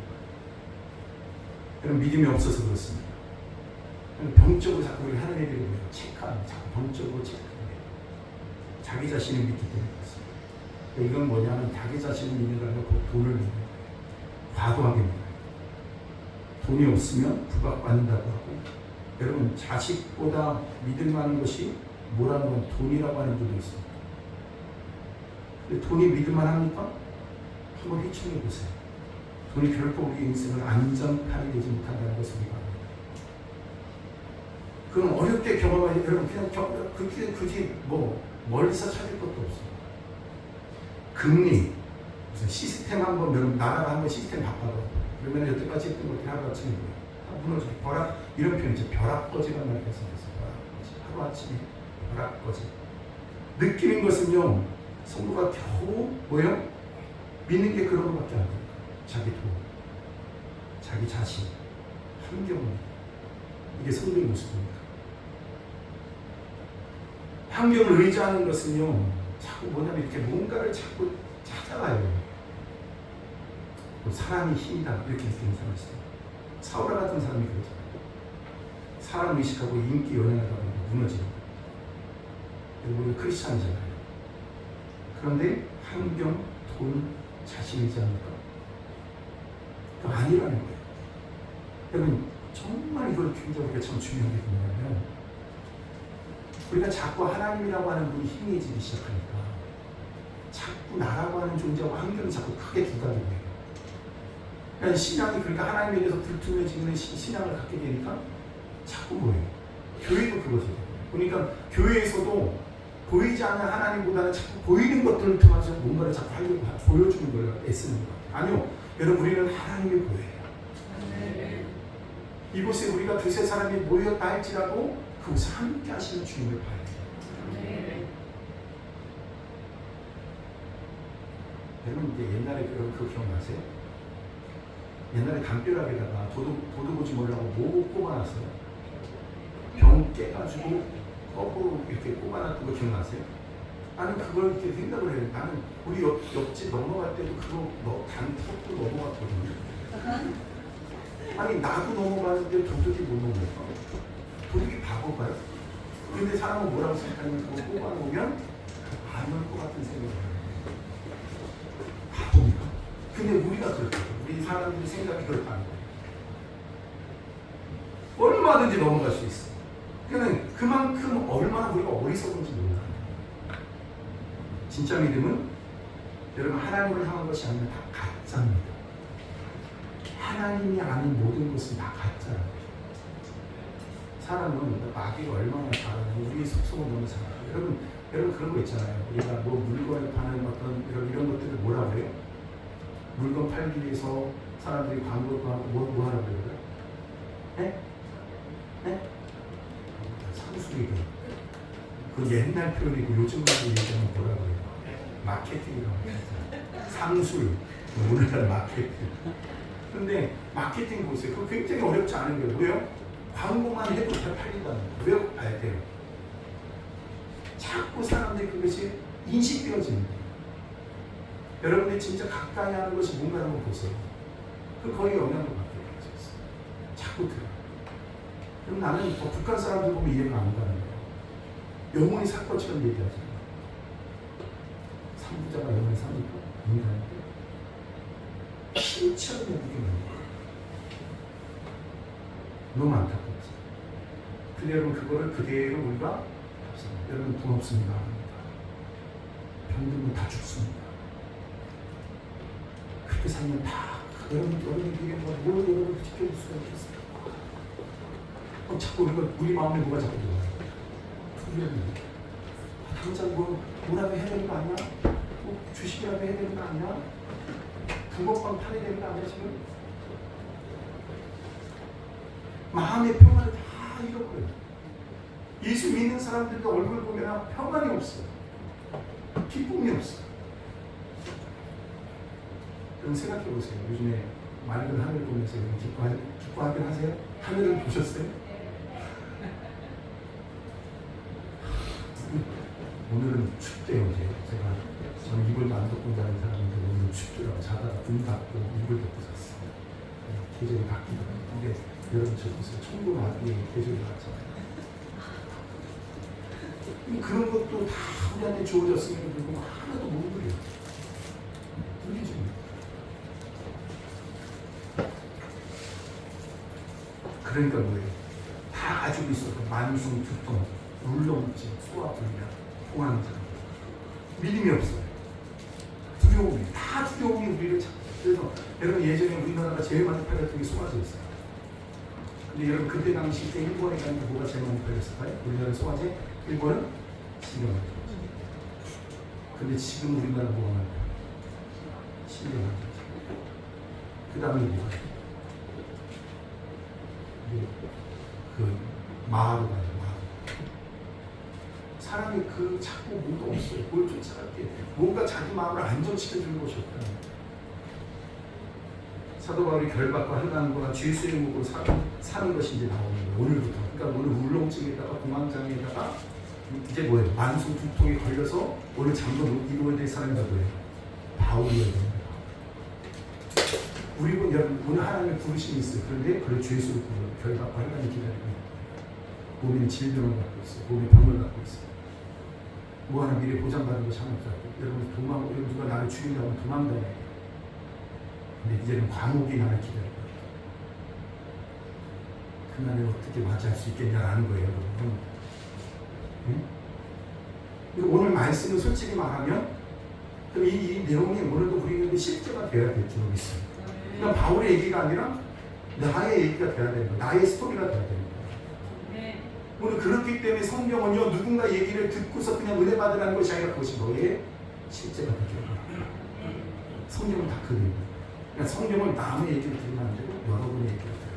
그럼 믿음이 없어서 그렇습니다. 병적으로 자꾸 우리 하는 애들이 뭐예요? 체크하는, 자꾸 병적으로 체크하는 거예요. 자기 자신을 믿기 때문에 그렇습니다. 이건 뭐냐면 자기 자신을 믿는다는 건 돈을 믿는 거예요. 과도하게 믿는 거예요. 돈이 없으면 부각받는다고 하고 여러분 자식보다 믿을 만한 것이 뭐라는 건 돈이라고 하는 분도 있습니다. 근데 돈이 믿을만 합니까? 한번 회청해 보세요. 돈이 결코 우리 인생을 안전판이 되지 못한다는 것을 우리가 압니다. 그건 어렵게 경험하지 여러분 그냥 굳이 뭐 멀리서 찾을 것도 없어요. 금리 무슨 시스템 한번 여러분 나라가 한번 시스템 바꿔봐. 그러면 여태까지 했던 것들이 하루아침에 다 무너져. 벼락 이런 표현이죠. 벼락거지라는 말이 생겼어요. 벼락거지. 하루아침에 벼락거지. 느끼는 것은요. 성도가 겨우 뭐예요? 믿는 게 그런 것밖에 안 돼요. 자기 돈, 자기 자신, 환경입니다. 이게 성도의 모습입니다. 환경을 의지하는 것은요. 자꾸 뭐냐면 이렇게 뭔가를 자꾸 찾아가요. 사람이 힘이다 이렇게 느끼는 사람이 있어요. 사울아 같은 사람이 그러잖아요. 사람 의식하고 인기 연연하다 보니까 무너지는 거예요. 우리가 크리스찬이잖아요. 그런데 환경, 돈, 자신이지 않을까? 아니라는 거예요. 여러분 정말 이걸 굉장히 우리가 참 중요한 게 뭐냐면 우리가 자꾸 하나님이라고 하는 분이 희미해지기 시작하니까 자꾸 나라고 하는 존재와 환경이 자꾸 크게 두각이 돼요. 그러니까 신앙이 그러니까 하나님에 대해서 불투명해지는 신앙을 갖게 되니까 자꾸 뭐예요? 교회도 그거죠. 그러니까 교회에서도 보이지 않는 하나님보다는 자꾸 보이는 것들을 통해서 뭔가를 자꾸 하려고 보여주는 걸 애쓰는 것 같아요. 아니요. 여러분 우리는 하나님이 보여요. 이곳에 우리가 두세 사람이 모였다 할지라도 그곳에 함께 하시는 주님을 봐야 돼요. 여러분 이제 옛날에 그거 기억나세요? 옛날에 담벼락에다가 도둑오지 몰라고 뭐 꼽아놨어요? 병 깨가지고 거꾸로 이렇게 꼽아놨던 거 기억나세요? 나는 그걸 이렇게 생각을 해요. 나는 우리 옆집 넘어갈 때도 그거 단톡도 넘어갔거든요. 아니 나도 넘어가는데 도둑이 못 넘어가. 도둑이 바보가요? 근데 사람은 뭐라고 생각하냐면 그거 꼽아놓으면 안 올 것 같은 생각을 해요. 바보니까. 근데 우리가 그렇죠. 우리 사람들이 생각이 그렇다는 거예요. 얼마든지 넘어갈 수 있어. 그러니까 그만큼 얼마나 우리가 어리석은지 몰라요. 진짜 믿음은 여러분 하나님을 향한 것이 아니라 다 가짜입니다. 하나님이 아닌 모든 것은 다 가짜예요. 사람은 마귀가 얼마나 잘하고 우리의 속성을 너무 잘 알아요. 여러분 그런 거 있잖아요. 우리가 뭐 물건을 파는 어떤 이런 것들을 뭐라고 해요? 물건 팔기 위해서 사람들이 광고도 하고 뭐 하라고 그래요? 네? 네? 상수리금. 그 옛날 표현이고 요즘 가서 얘기하면 뭐라고 해요? 마케팅이라고 해요. 상술. 오늘날 마케팅. 근데 마케팅 보세요. 그거 굉장히 어렵지 않은 거예요. 왜요? 광고만 해도 잘 팔린다는 거예요. 왜 봐야 돼요? 자꾸 사람들이 그것이 인식되어지는 거예요. 여러분들이 진짜 가까이 하는 것이 뭔가 한번 보세요. 그 거의 영향을 받게 되어있어요. 자꾸 들어요. 그럼 나는 북한 사람들 보면 이해가 안 가는 거예요. 영혼이 살 것처럼 얘기하잖아요. 삼부자가 영혼이 사니까 인간한테 피치하게 느끼는 거예요. 너무 안타깝죠. 근데 여러분 그거를 그대로 우리가 여러분 돈 없습니다. 병들면 다 죽습니다. 그렇게 살면 다 여러분들에게 뭘 여러분 지켜줄 수가 있겠어요? 자꾸 우리 마음에 뭐가 자꾸 들어와요? 두려움이. 당장 뭐라도 해야 되는 거 아니야? 뭐 주식이라도 해야 되는 거 아니야? 붕어빵 팔아야 되는 거 아니야 지금? 마음의 평안을 다 잃어버려요. 예수 믿는 사람들도 얼굴 보면 평안이 없어요. 기쁨이 없어요. 그럼 생각해 보세요. 요즘에 맑은 하늘 보면서 기뻐하긴 하세요? 하늘을 보셨어요? 오늘은 춥대요. 이제 저는 이불도 안 덮고 자는 사람인데 오늘 춥더라고요. 자다가 눈 닫고 이불 덮고 잤어요. 계절이 바뀌더라고요. 근데 여러분 저 보세요. 천국 아비의 계절이 왔잖아요. 그런 것도 다 우리한테 주어졌으면 그리고 하나도 못 누려요. 누리지 못해요. 그러니까 뭐예요? 다 가지고 있어도 만성, 두통, 울렁증, 소화불량, 공황장, 믿음이 없어요. 두려움이, 다 두려움이 우리를 잡고. 그래서 여러분 예전에 우리나라가 제일 많이 팔렸던 게 소화제 있어요. 근데 여러분 그때 당시 때 일본에 가니까 뭐가 제일 많이 팔렸을까요? 우리나라 소화제, 일본은 신경. 근데 지금 우리나라 뭐가 많이 팔려요? 신경. 그 다음에 뭐가? 그 마하로 가요. 마하로. 사람이 그 자꾸 뭐도 없어요. 뭘 쫓아갈게. 뭔가 자기 마음을 안정시켜주는 것이 없다. 사도 바울이 결박과 한간과 죄수의 목으로 사는 것이 이제 나오는 거예요. 오늘부터. 그러니까 오늘 울렁증에다가 공황장애에다가 이제 뭐예요? 만성 두통에 걸려서 오늘 잠도 못 이루어야 될 사람이 누구예요? 바울이어야 됩니다. 우리는 여러분 오늘 하나님의 부르심이 있어요. 그런데 그걸 죄수로 결박과 한간이 기다리고 있어요. 몸에 질병을 갖고 있어요. 몸에 병을 갖고 있어요. 뭐 하나 미래 보장받은 것이 하나 없고 여러분 여러분 누가 나를 죽인다고 하면 도망다녀야 돼요. 근데 이제는 감옥이 나를 기다리고 있다. 그날을 어떻게 맞이할 수 있겠냐라는 거예요. 여러분. 응? 오늘 말씀을 솔직히 말하면 그럼 이 내용이 오늘도 우리에게 실제가 돼야 될 줄 믿습니다. 그러니까 바울의 얘기가 아니라 나의 얘기가 돼야 되는 거예요. 나의 스토리가 돼야 되는 거예요. 오늘 그렇기 때문에 성경은요 누군가 얘기를 듣고서 그냥 은혜 받으라는 것이 아니라 그것이 너의 실제가 되게 됩니다. 성경은 다 그래요. 그러니까 성경은 남의 얘기를 들으면 안 되고 여러분의 얘기를 들어야 돼요.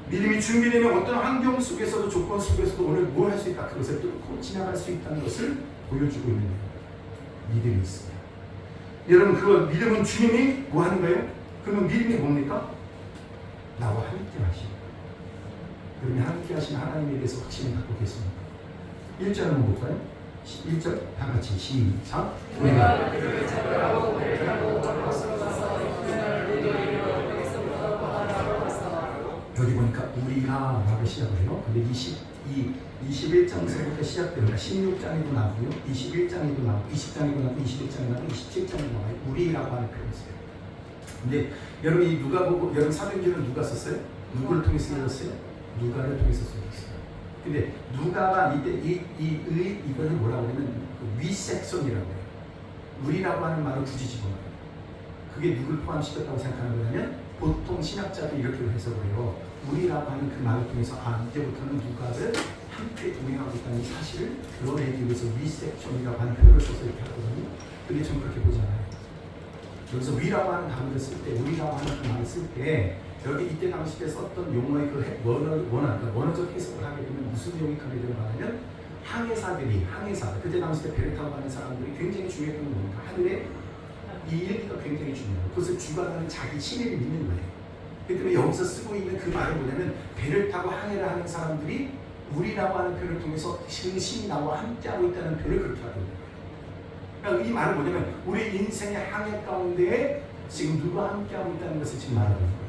믿음이 준비되면 어떤 환경 속에서도 조건 속에서도 오늘 뭘 할 수 있다. 그것을 뚫고 지나갈 수 있다는 것을 보여주고 있는 거예요. 믿음이 있습니다. 여러분 그거 믿음은 주님이 뭐 하는 거예요? 그러면 믿음이 뭡니까? 나와 함께 하시는 그러면 함께 하신 하나님에 대해서 확신을 갖고 계십니다. 1절 한번 볼까요? 1절 다 같이 시작. 우리가 여기 보니까 우리가 라고 시작을 해요. 근데 21장서부터 시작됩니다. 16장에도 나오고요. 21장에도 나오고 20장에도 나오고 21장에도 나오고 27장에도 나와요. 우리라고 하는 표현이 있어요. 근데 여러분 이 누가복음 여러분 사도행전은 누가 썼어요? 누구를 통해서 쓰였어요? 누가를 통해서 쓰였어요. 근데 누가가 이때 이거는 뭐라고 하냐면 그 위섹션이라고 해요. 우리라고 하는 말을 굳이 집어넣어요. 그게 누굴 포함시켰다고 생각하는 거냐면 보통 신학자들이 이렇게 해석을 해요. 우리라고 하는 그 말을 통해서 이제부터는 누가를 함께 동행하고 있다는 사실을 드러내기 위해서 위섹션이라고 하는 표현을 써서 이렇게 하거든요. 근데 저는 그렇게 보지 않아요. 여기서 위라고 하는 단어를 쓸 때, 우리라고 하는 그 말을 쓸 때 여기 이때 당시에 썼던 용어의 그 원어적 해석을 하게 되면 무슨 내용이 크게 들어가냐면 항해사들 그때 당시 때 배를 타고 가는 사람들이 굉장히 중요했던 건 뭡니까? 하늘에 이 일기가 굉장히 중요해요. 그것을 주관하는 자기 신의를 믿는 거예요. 그렇기 때문에 여기서 쓰고 있는 그 말은 뭐냐면 배를 타고 항해를 하는 사람들이 우리라고 하는 표현을 통해서 신이 나와 함께하고 있다는 표현을 그렇게 하는 거예요. 그러니까 이 말은 뭐냐면 우리 인생의 항해 가운데 지금 누가 함께하고 있다는 것을 지금 말하는 거예요.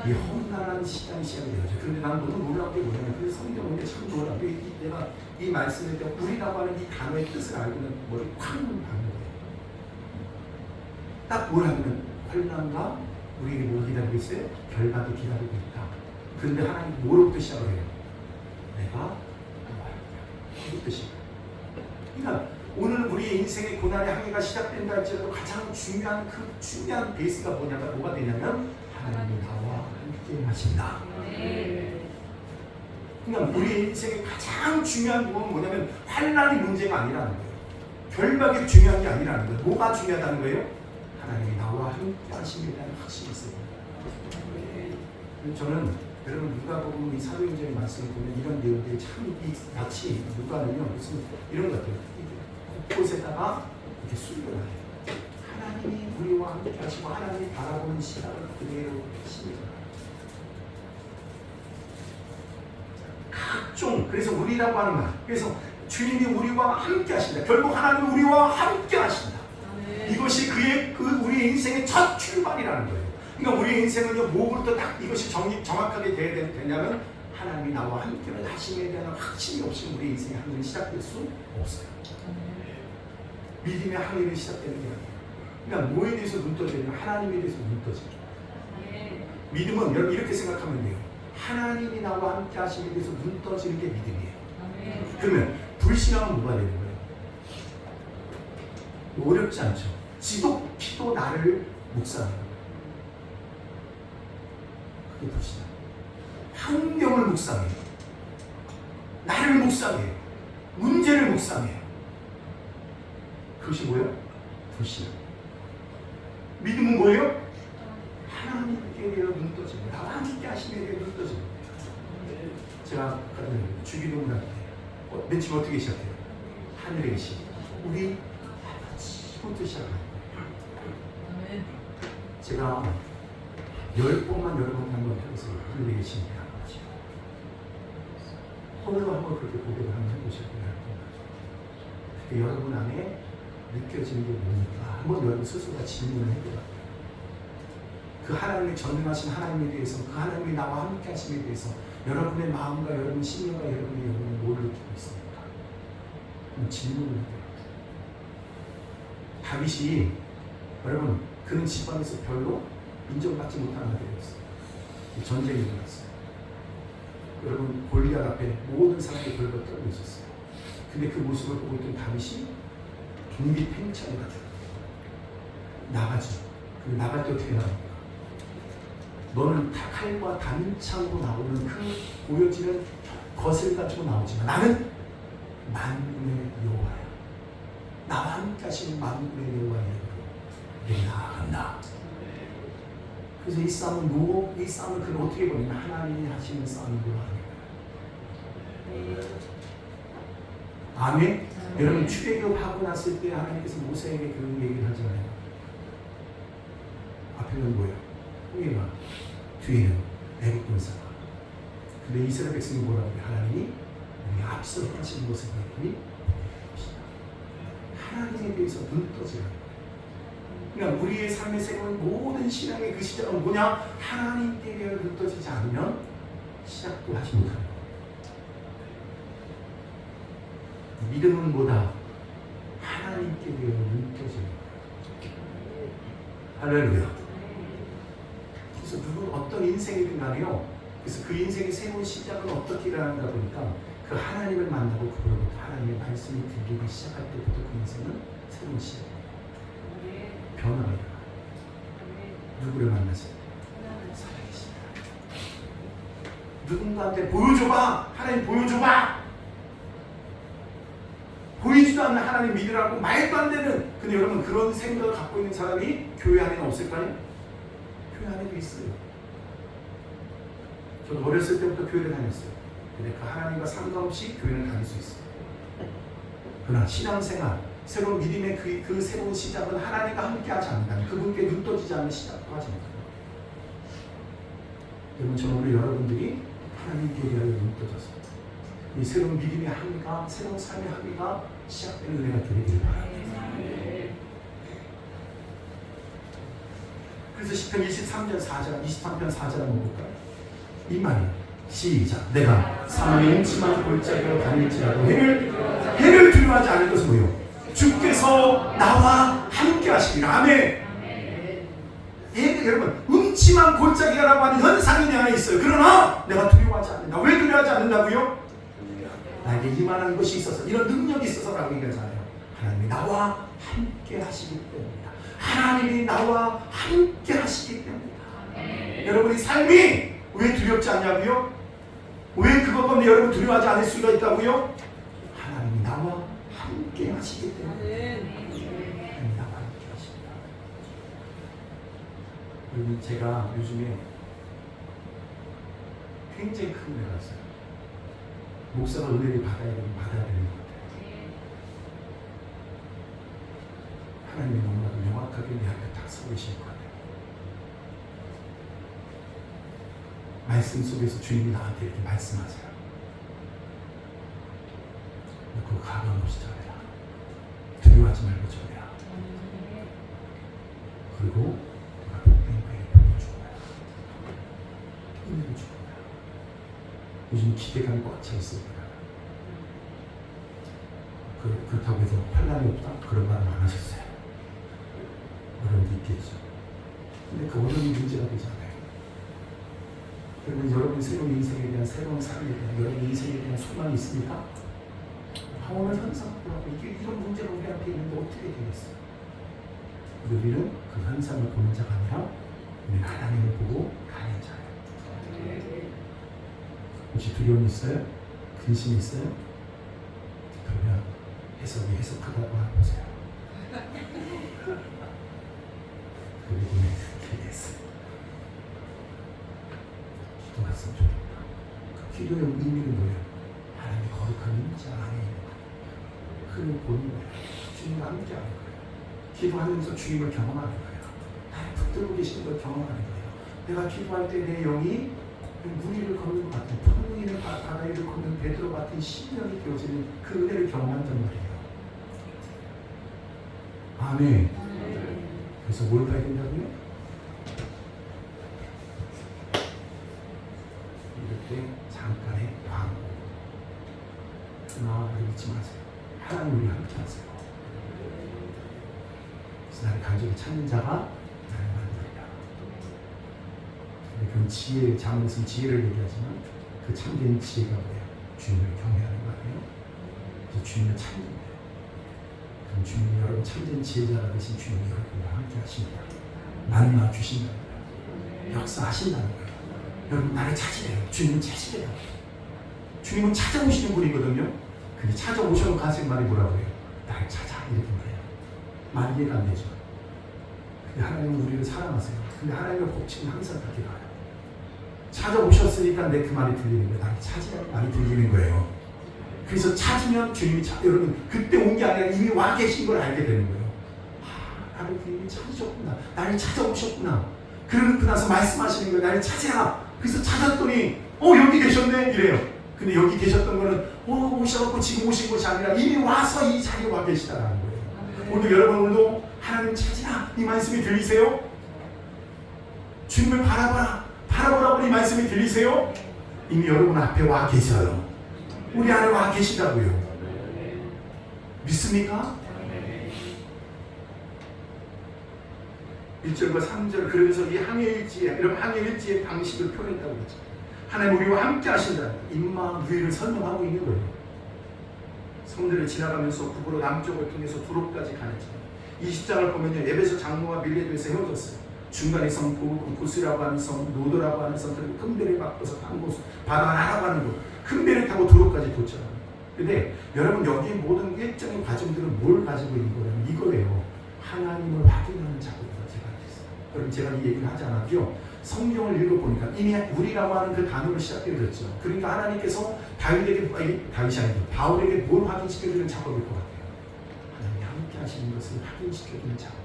이 험난한 시간이 시작이 되죠. 그런데 나는 너무 놀라운 게 뭐냐면 그 성경인데 참 놀라운 게 내가 이 말씀을 때 우리라고 하는 이 단어의 뜻을 알고는 머리 콱 박는 거예요. 딱 뭐라면 환난과 우리에게 뭘 기다리고 있어요? 결박이 기다리고 있다. 그런데 하나님 뭐로부터 시작을 해요? 내가 뭐부터 시작. 그러니까 오늘 우리의 인생의 고난의 항해가 시작된다 할지라도 가장 중요한 그 중요한 베이스가 뭐가 되냐면 하나님이 나와 함께 하신다. 그러니까 우리 인생의 가장 중요한 부분은 뭐냐면 환난이 문제가 아니라는 거예요. 결박이 중요한 게 아니라는 거예요. 뭐가 중요하다는 거예요? 하나님이 나와 함께 하심에 대한 확신이 있어요. 저는 여러분 누가복음 이 사도행전의 말씀을 보면 이런 내용들이 참 마치 누가는요 무슨 이런 것 같아요. 곳곳에다가 이렇게 숨겨놔요. 하나님이 우리와 함께 하시고 하나님이 바라보는 시각을 그대로 하십니다. 각종 그래서 우리라고 하는 말 그래서 주님이 우리와 함께 하신다. 결국 하나님이 우리와 함께 하신다. 이것이 우리의 인생의 첫 출발이라는 거예요. 그러니까 우리의 인생은요 뭐부터 딱 이것이 정확하게 되냐면 하나님이 나와 함께 하심에 대한 확신이 없이 우리의 인생의 항해는 시작될 수 없어요. 믿음의 항해는 시작되는 게 아니에요. 그러니까 뭐에 대해서 눈 떠지냐? 하나님에 대해서 눈 떠지죠. 믿음은 여러분 이렇게 생각하면 돼요. 하나님이 나와 함께 하심에 대해서 눈 떠지는 게 믿음이에요. 그러면 불신앙은 뭐가 되는 거예요? 어렵지 않죠. 지독히도 나를 묵상해요. 그게 불신앙. 환경을 묵상해요. 나를 묵상해요. 문제를 묵상해요. 그것이 뭐예요? 불신앙. 믿음은 뭐예요? 하나님께 대해 눈 떠집니다. 나와 함께 하심에 대해 눈 떠집니다. 제가 주기도문 할 때 맨 처음 어떻게 시작해요? 하늘에 계신 우리 아버지부터 시작합니다. 제가 10번만 여러분 한번 해보세요. 하늘에 계신 우리 아버지. 홀로 한번 그렇게 고백을 한번 해보셨고요. 여러분 안에 느껴지는 게 뭡니까? 한번 여러분 스스로가 질문을 해보라. 그 하나님의 전능하신 하나님에 대해서 그 하나님이 나와 함께 하심에 대해서 여러분의 마음과 여러분 심령과 여러분의 영혼이 뭘 느끼고 있습니까? 질문을 해요. 다윗이 여러분 그런 집안에서 별로 인정받지 못하는 아들이었어요. 전쟁이 일어났어요. 여러분 골리앗 앞에 모든 사람들이 벌벌 떨고 있었어요. 근데 그 모습을 보고 있던 다윗이 독립 행차에 가죠. 나가죠. 그 나갈 때 어떻게 나갑니까? 너는 칼과 단창으로 나오는 그 보여지는 것을 가지고 나오지만 나는 만군의 여호와야. 나와 함께 하시는 만군의 여호와의 이름으로 나아간다. 그래서 이 싸움을 그는 어떻게 보냐면 하나님이 하시는 싸움으로 하는 거예요. 아멘. 여러분 출애굽하고 났을 때 하나님께서 모세에게 그런 얘기를 하잖아요. 앞에는 뭐예요? 홍해가, 뒤에는 애굽 군사가. 근데 이스라엘 백성이 뭐라고 해요? 하나님이 우리 앞서 하시는 것을 보니 하나님에 대해서 눈 떠지는 거예요. 그러니까 우리의 삶의 새로운 모든 신앙의 그 시작은 뭐냐? 하나님께 대해 눈 떠지지 않으면 시작도 하지 못하는 거예요. 믿음은 뭐다? 하나님께 대해 눈 떠지는 거예요. 할렐루야. 그래서 누구 어떤 인생이든 간에요. 그래서 그 인생의 새로운 시작은 어떻게 일어난다 보니까 그 하나님을 만나고 그로부터 하나님의 말씀이 들리기 시작할 때부터 그 인생은 새로운 시작이에요. 변화가 일어나요. 누구를 만나세요? 살아계십니다. 누군가한테 보여줘봐. 하나님 보여줘봐. 보이지도 않는 하나님 믿으라고 말도 안 되는. 근데 여러분 그런 생각을 갖고 있는 사람이 교회 안에는 없을까요? 교회 안에도 있어요. 저도 어렸을 때부터 교회를 다녔어요. 근데 그 하나님과 상관없이 교회를 다닐 수 있어요. 그러나 신앙생활, 새로운 믿음의 그 새로운 시작은 하나님과 함께 하지 않는다면 그분께 눈 떠지지 않는 시작도 하지 못합니다. 여러분 저는 오늘 여러분들이 하나님께 대하여 눈 떠져서 이 새로운 믿음의 항해가, 새로운 삶의 항해가 시작되는 은혜가 되기를 바랍니다. 그래서 시편 23편 4절 한번 볼까요? 이 말이 시작. 내가 사망의 음침한 골짜기로 다닐지라도 해를 두려워하지 않을 것은 뭐요? 주께서 나와 함께 하시리라. 아멘. 여러분 음침한 골짜기라고 하는 현상이 내 안에 있어요. 그러나 내가 두려워하지 않는다. 왜 두려워하지 않는다고요? 나에게 이만한 것이 있어서, 이런 능력이 있어서라고 얘기하잖아요. 하나님이 나와 함께 하시기 때문이다. 하나님이 나와 함께 하시기 때문이다. 여러분의 삶이 왜 두렵지 않냐고요? 왜 그것 때문에 여러분 두려워하지 않을 수가 있다고요? 하나님이 나와 함께 하시기 때문에. 하나님이 나와 함께 하십니다. 여러분, 제가 요즘에 굉장히 큰 은혜가 있어요. 목사가 은혜를 받아야 되는 것 같아요. 하나님이 너무나도 명확하게 내 앞에 딱 서 계실 것 같아요. 말씀 속에서 주님이 나한테 이렇게 말씀하세요. 그거 가감 없이 전해라. 두려워하지 말고 전해라. 그리고 내가 복된 거에 복을 주고 가라. 은혜를 주고 가라. 요즘 기대감이 꽉 차 있습니다. 그렇다고 해서 환난이 없다? 그런 말은 안 하셨어요. 여러분도 있겠죠. 근데 그 원인이 문제가 되잖아요. 여러분, 여러분 새로운 인생에 대한, 새로운 삶에 대한, 여러분 인생에 대한 소망이 있습니까? 오늘 현상을 하고 이런 문제가 우리 앞에 있는데 어떻게 되겠어요? 우리는 그 현상을 보는 자가 아니라 우리는 하나님을 보고 가는 자예요. 혹시 두려움이 있어요? 근심이 있어요? 그러면 해석이 해석하다고 해보세요. 그리고 그렇게 됐어요. 기도했으면 좋겠다. 그 기도의 의미는 뭐예요? 하나님의 거룩한 임재 안에 있는 거예요. 그를 보는 거예요. 주님과 함께 하는 거예요. 기도하면서 주님을 경험하는 거예요. 나를 붙들고 계시는 걸 경험하는 거예요. 내가 기도할 때 내 영이 무리를 걷는 것 같은, 푸른 위를 바다 위를 걷는 베드로 같은 신령이 되어지는 그 은혜를 경험한단 말이에요. 아멘. 그래서 뭘 봐야 된다고요? 이럴 때 잠깐의 광고. 그러나 잊지 마세요. 하나님 우리 함께 하세요. 그래서 나를 간절히 찾는 자가 나를 만들리라. 그건 지혜, 자문에서는 지혜를 얘기하지만 그 참된 지혜가 뭐예요? 주님을 경외하는 거 아니에요? 그래서 주님을 찾는 거예요. 그럼 주님이 여러분 참된 지혜자가 되신 주님이 여러분과 함께 하십니다. 만나 주신다는 거예요. 역사하신다는 거예요. 여러분 나를 찾으래요. 주님은 찾으래요. 주님은 찾아오시는 분이거든요. 근데 찾아오셔서 하신 말이 뭐라고 해요? 나를 찾아 이렇게 말해요. 말 이해가 안 되죠. 근데 하나님은 우리를 사랑하세요. 근데 하나님의 법칙은 항상 그렇게 가요. 찾아오셨으니까 내 그 말이 들리는 거예요. 나를 찾으라 말이 들리는 거예요. 그래서 찾으면 주님이 여러분 그때 온 게 아니라 이미 와 계신 걸 알게 되는 거예요. 나를 주님이 찾으셨구나. 나를 찾아오셨구나. 그러고 나서 말씀하시는 거예요. 나를 찾아라. 그래서 찾았더니 여기 계셨네 이래요. 근데 여기 계셨던 거는 오셔갖고 지금 오신 것이 아니라 이미 와서 이 자리에 와 계시다라는 거예요. 오늘 여러분 하나님 찾으라 이 말씀이 들리세요? 주님을 바라보라고 이 말씀이 들리세요? 이미 여러분 앞에 와 계셔요. 우리 안에 와 계시다고요. 믿습니까? 1절과 3절 그러면서 이 항해일지에 이런 항해일지의 방식을 표현했다고 그랬죠. 하나님 우리와 함께 하신다. 임마 누이를 설명하고 있는 거예요. 성들을 지나가면서 북으로 남쪽을 통해서 두로까지 가는지 20장을 보면요. 에베소 장로와 밀레도에서 헤어졌어요. 중간에 성 고스라고 하는 성, 노도라고 하는 성, 그리고 큰 배를 바꿔서 간 곳, 바다라고 하는 곳, 큰 배를 타고 도로까지 도착합니다. 근데 여러분 여기 모든 일정의 과정들은 뭘 가지고 있는 거냐면 이거예요. 하나님을 확인하는 작업이라고 제가 했어요. 여러분 제가 이 얘기를 하지 않았고요. 성경을 읽어보니까 이미 우리라고 하는 그 단어를 시작해드렸죠. 그러니까 하나님께서 다윗이 아니고 바울에게 뭘 확인시켜주는 작업일 것 같아요. 하나님이 함께 하시는 것을 확인시켜주는 작업.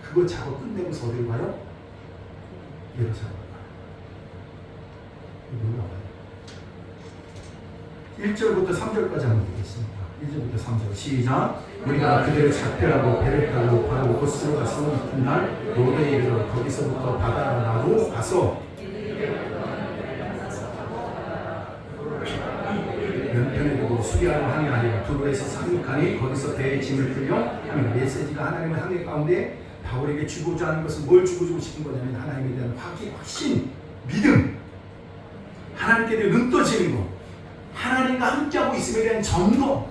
그거 작업 끝내고서 어디로 가요? 예루살렘 가요. 놀라워요. 1절부터 3절까지 한번 보겠습니다. 1절부터 3절 시작. 우리가 그들을 작별하고 배를 타고 바로 고스로 가서 이튿날 로데에 이르러 거기서부터 바다로 나로 가서 연편에 두고 수리하러 항해하여 두로에서 상륙하니 거기서 배의 짐을 풀려 하며 메시지가 하나님의 항해 가운데 바울에게 주고자 하는 것은 뭘 주고 싶은 거냐면 하나님에 대한 확신, 믿음, 하나님께 대해 눈 떠지는 것, 하나님과 함께하고 있음에 대한 점검,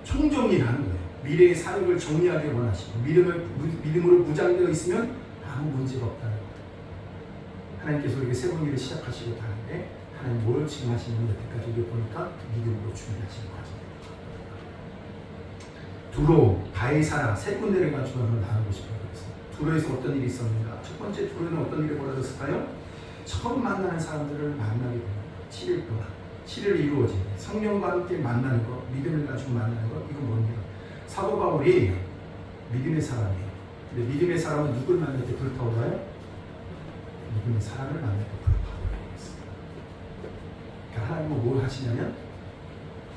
총정리하는 거예요. 미래의 사역을 정리하게 원하시고 믿음으로 무장되어 있으면 아무 문제가 없다는 거예요. 하나님께서 우리에게 새로운 일을 시작하시고 하는데 하나님 뭘 지금 하시는 여태까지 우리 보니까 믿음으로 준비하시는 과정입니다. 두로, 가이사라 세 군데를 가지고 한번 나누고 싶어요. 두로에서 어떤 일이 있었는가? 첫 번째 두로는 어떤 일이 벌어졌을까요? 처음 만나는 사람들을 만나게 됩니다. 7일 동안 7일 이루어진 성령과 함께 만나는 것, 믿음을 가지고 만나는 것, 이건 뭡니까? 사도 바울이 믿음의 사람이에요. 근데 믿음의 사람은 누굴 만날 때 불타올라요? 믿음의 사람을 만날 때 불타올라요. 그러니까 하나님은 뭘 하시냐면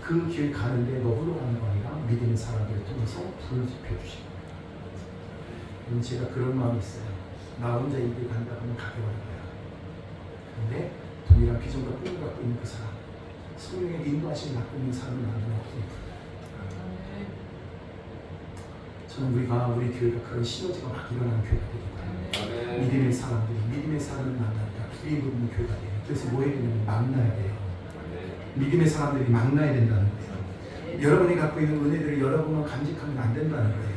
그 길 가는데 너 홀로 가는 거 아니라 믿음의 사람들을 통해서 불을 지펴주십니다. 제가 그런 마음이 있어요. 나 혼자 이 길 간다 그러면 가게 하는 거야. 근데 동일한 비전과 꿈을 갖고 있는 그 사람, 성령의 인도하심을 갖고 있는 사람을 만나면 어떻게 저는 우리 교회가 그런 시너지가 막 일어나는 교회가 되길 바랍니다. 믿음의 사람을 만나니까 불이 붙는 교회가 돼요. 그래서 뭐 해야 되냐면 만나야 돼요. 믿음의 사람들이 만나야 된다는 거예요. 여러분이 갖고 있는 은혜들을 여러분만 간직하면 안 된다는 거예요.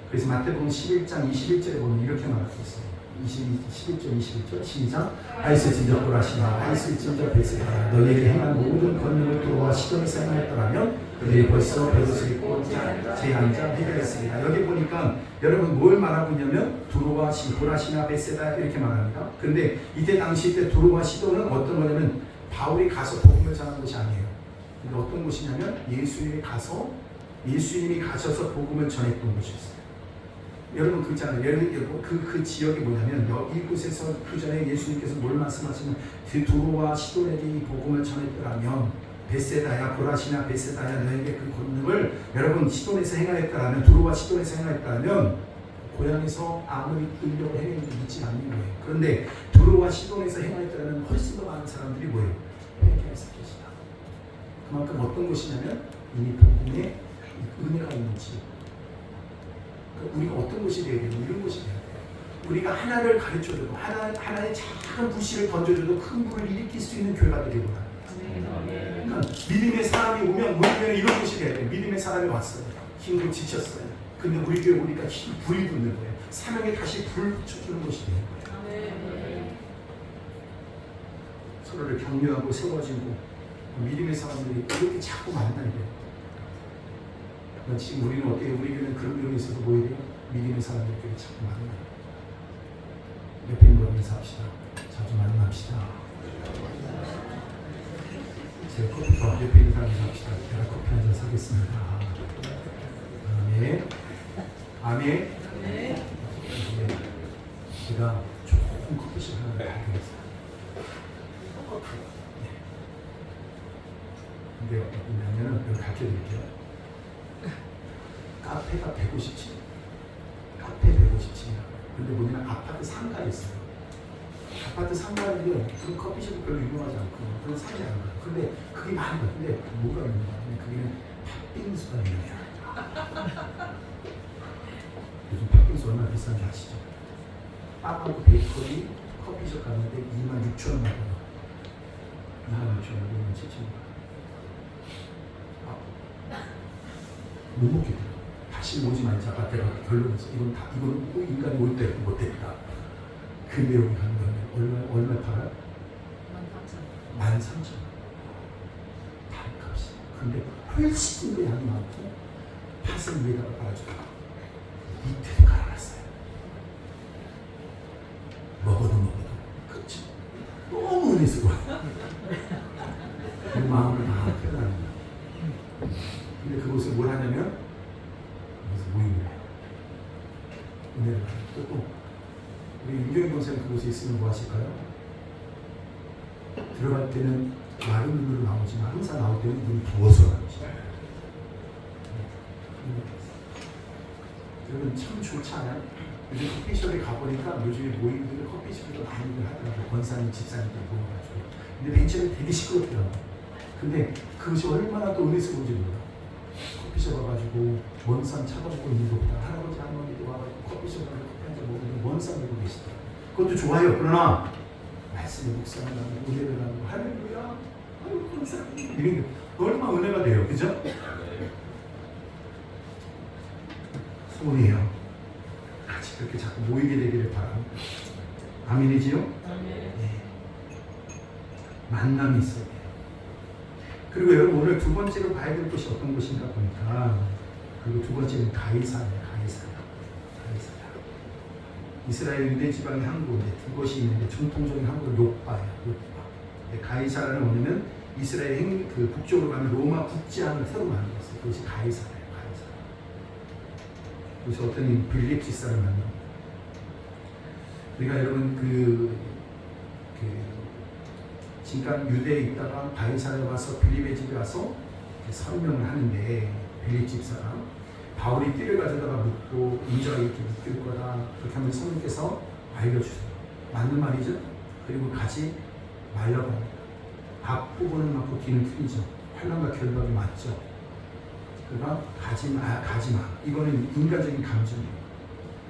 그래서 마태복음 11장 21절에 보면 이렇게 말하고 있어요. 11절 21절 시작. 아이스진저 보라시나 아이스진저 베세다 너희에게 행한 모든 권능을 두로와 시돈에서 행하였더라면 그들이 벌써 베드로를 입고 제한자 해결했습니다. 여기 보니까 여러분 뭘 말하고 있냐면 두로와 보라시나 베세다 이렇게 말합니다. 근데 이때 당시 때 두로와 시돈은 어떤 거냐면 바울이 가서 복음을 전한 곳이 아니에요. 근데 어떤 곳이냐면 예수님이 가셔서 복음을 전했던 곳이었어요. 여러분 그렇잖아요. 그 지역이 뭐냐면 이곳에서 그 전에 예수님께서 뭘 말씀하시면 두로와 시돈에게 이 복음을 전했더라면 베세다야 보라시나 베세다야 너에게 그 권능을 여러분 시돈에서 행하였다라면 두로와 시돈에서 행하였다면 고향에서 아무리 능력을 행했는지 믿지 않는 거예요. 그런데 두로와 시돈에서 행하였다면 훨씬 더 많은 사람들이 뭐예요? 회개했을 것이다. 그만큼 어떤 곳이냐면 이미 복음의 은혜가 있는 지역. 우리가 어떤 것이 되어야 되는 이런 것이 되어야 돼요. 우리가 하나를 가르쳐줘도 하나의 작은 부시를 던져줘도 큰 불을 일으킬 수 있는 교회가 되기를 바랍니다. 그러니까 믿음의 사람이 오면 우리 교회는 이런 것이 되어야 돼요. 믿음의 사람이 왔어요. 힘으로 지쳤어요. 근데 우리 교회 오니까 불이 붙는 거예요. 사명에 다시 불 붙여주는 것이 되는 거예요. 서로를 격려하고 세워주고 믿음의 사람들이 이렇게 자꾸 만나야 돼요. 지금 우리는 어때요? 우리 교회는 그런 면에 있어서 뭐 해야 돼요? 믿음의 사람들끼리 자꾸 만나요. 옆에 있는 분 인사합시다. 자주 만납시다. 제가 커피숍 옆에 있는 사람 인사합시다. 제가 커피 한잔 사겠습니다. 아멘. 아멘. 네. 제가 좋은 커피숍 하나 발견했어요. 근데 어떠냐면 여기 가르쳐드릴게요. 카페가 157. 카페 157이라고. 근데 뭐냐면 아파트 상가에 있어요. 아파트 상가인데 그 커피숍이 별로 유명하지 않고 그런 사지 않아요. 근데 그게 많이 나. 근데 뭐가 유명하냐면 그게는 팥빙수가 유명해요. 요즘 팥빙수 얼마나 비싼지 아시죠? 빵하고 베이커리 커피숍 갔는데 26,000원 받아요. 26,000원, 27,000원. 못 먹겠더라고요. 다시 오지 말자. 내가 결론에서 이건 인간이 올 때 못 됐다. 근데 여기 가는 거는 얼마 팔아요? 13,000원. 다른 값이. 근데 훨씬 더 양이 많고 팥을 위에다가 깔아주다가 이틀 갈아놨어요. 먹어도 그치? 너무 은혜스러워. 그 마음을 다 표현하는 거야. 근데 그곳에 뭘 하냐면 그래서 모임을 해요. 은혜를 받아요. 또 우리 윤경희 권사님 그곳에 있으면 뭐 하실까요? 들어갈 때는 마른 눈으로 나오지만 항상 나올 때는 눈이 부어서 나오시죠. 여러분 참 좋지 않아요? 요즘 커피숍에 가보니까 요즘에 모임들을 커피숍에도 많이들 하더라고요. 권사님, 집사님들 모여가지고. 근데 맨 처음에 되게 시끄럽더라고요. 근데 그것이 얼마나 또 은혜스러운지 몰라. 커피숍 와가지고 먼 산 쳐다보고 있는 것보다 할아버지 할머니도 와가지고 커피숍 가서 커피 한잔 먹으면 먼 산 보고 계시더라고요. 그것도 좋아요. 그러나 말씀의 묵상을 하고 은혜를 하고 할렐루야 아유 감사합니다 이런 게 얼마나 은혜가 돼요. 그죠? 소원이에요. 같이 그렇게 자꾸 모이게 되기를 바랍니다. 아멘이지요? 네. 만남이 있어야 돼요. 그리고 여러분 오늘 두 번째로 봐야 될 곳이 어떤 곳인가 보니까 그리고 두 번째는 가이사예요. 가이사야. 이스라엘 유대 지방의 항구인데 두 곳이 있는데 정통적인 항구는 요빠예요. 요빠. 가이사라는 뭐냐면 이스라엘 그 북쪽으로 가면 로마 국제항을 새로 만들었어요. 그것이 가이사예요. 가이사. 그래서 어떤 빌립 지사를 만납니다. 우리가 여러분 지금 유대에 있다가 가이사에 와서 빌립의 집에 와서 설명을 하는데 빌립 집사가 바울이 띠를 가져다가 묶고 인자가 이렇게 묶일 거다 그렇게 하면 성령께서 알려주세요. 맞는 말이죠. 그리고 가지 말라고 합니다. 앞부분은 맞고 뒤는 틀리죠. 환난과 결박이 맞죠. 그러니까 가지 마. 이거는 인간적인 감정이에요.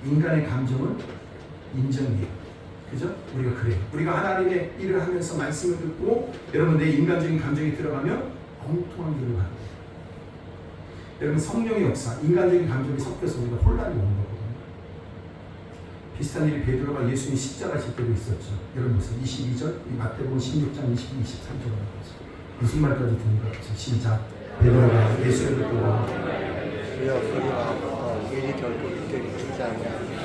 인간의 감정은 인정이에요. 그죠? 우리가 그래요. 우리가 하나님의 일을 하면서 말씀을 듣고 여러분 내 인간적인 감정이 들어가면 엉뚱한 길을 가는 거예요. 여러분 성령의 역사, 인간적인 감정이 섞여서 우리가 혼란이 오는 거거든요. 비슷한 일이 베드로가 예수님 십자가 질 때도 있었죠. 여러분 보세요. 22절, 마태복음 16장 22, 23절로 나오죠. 무슨 말까지 듣는 것 같죠? 시작. 베드로가 예수를 보고 주여 그리하옵소서 이 결코 이들이 주지 아니하리라.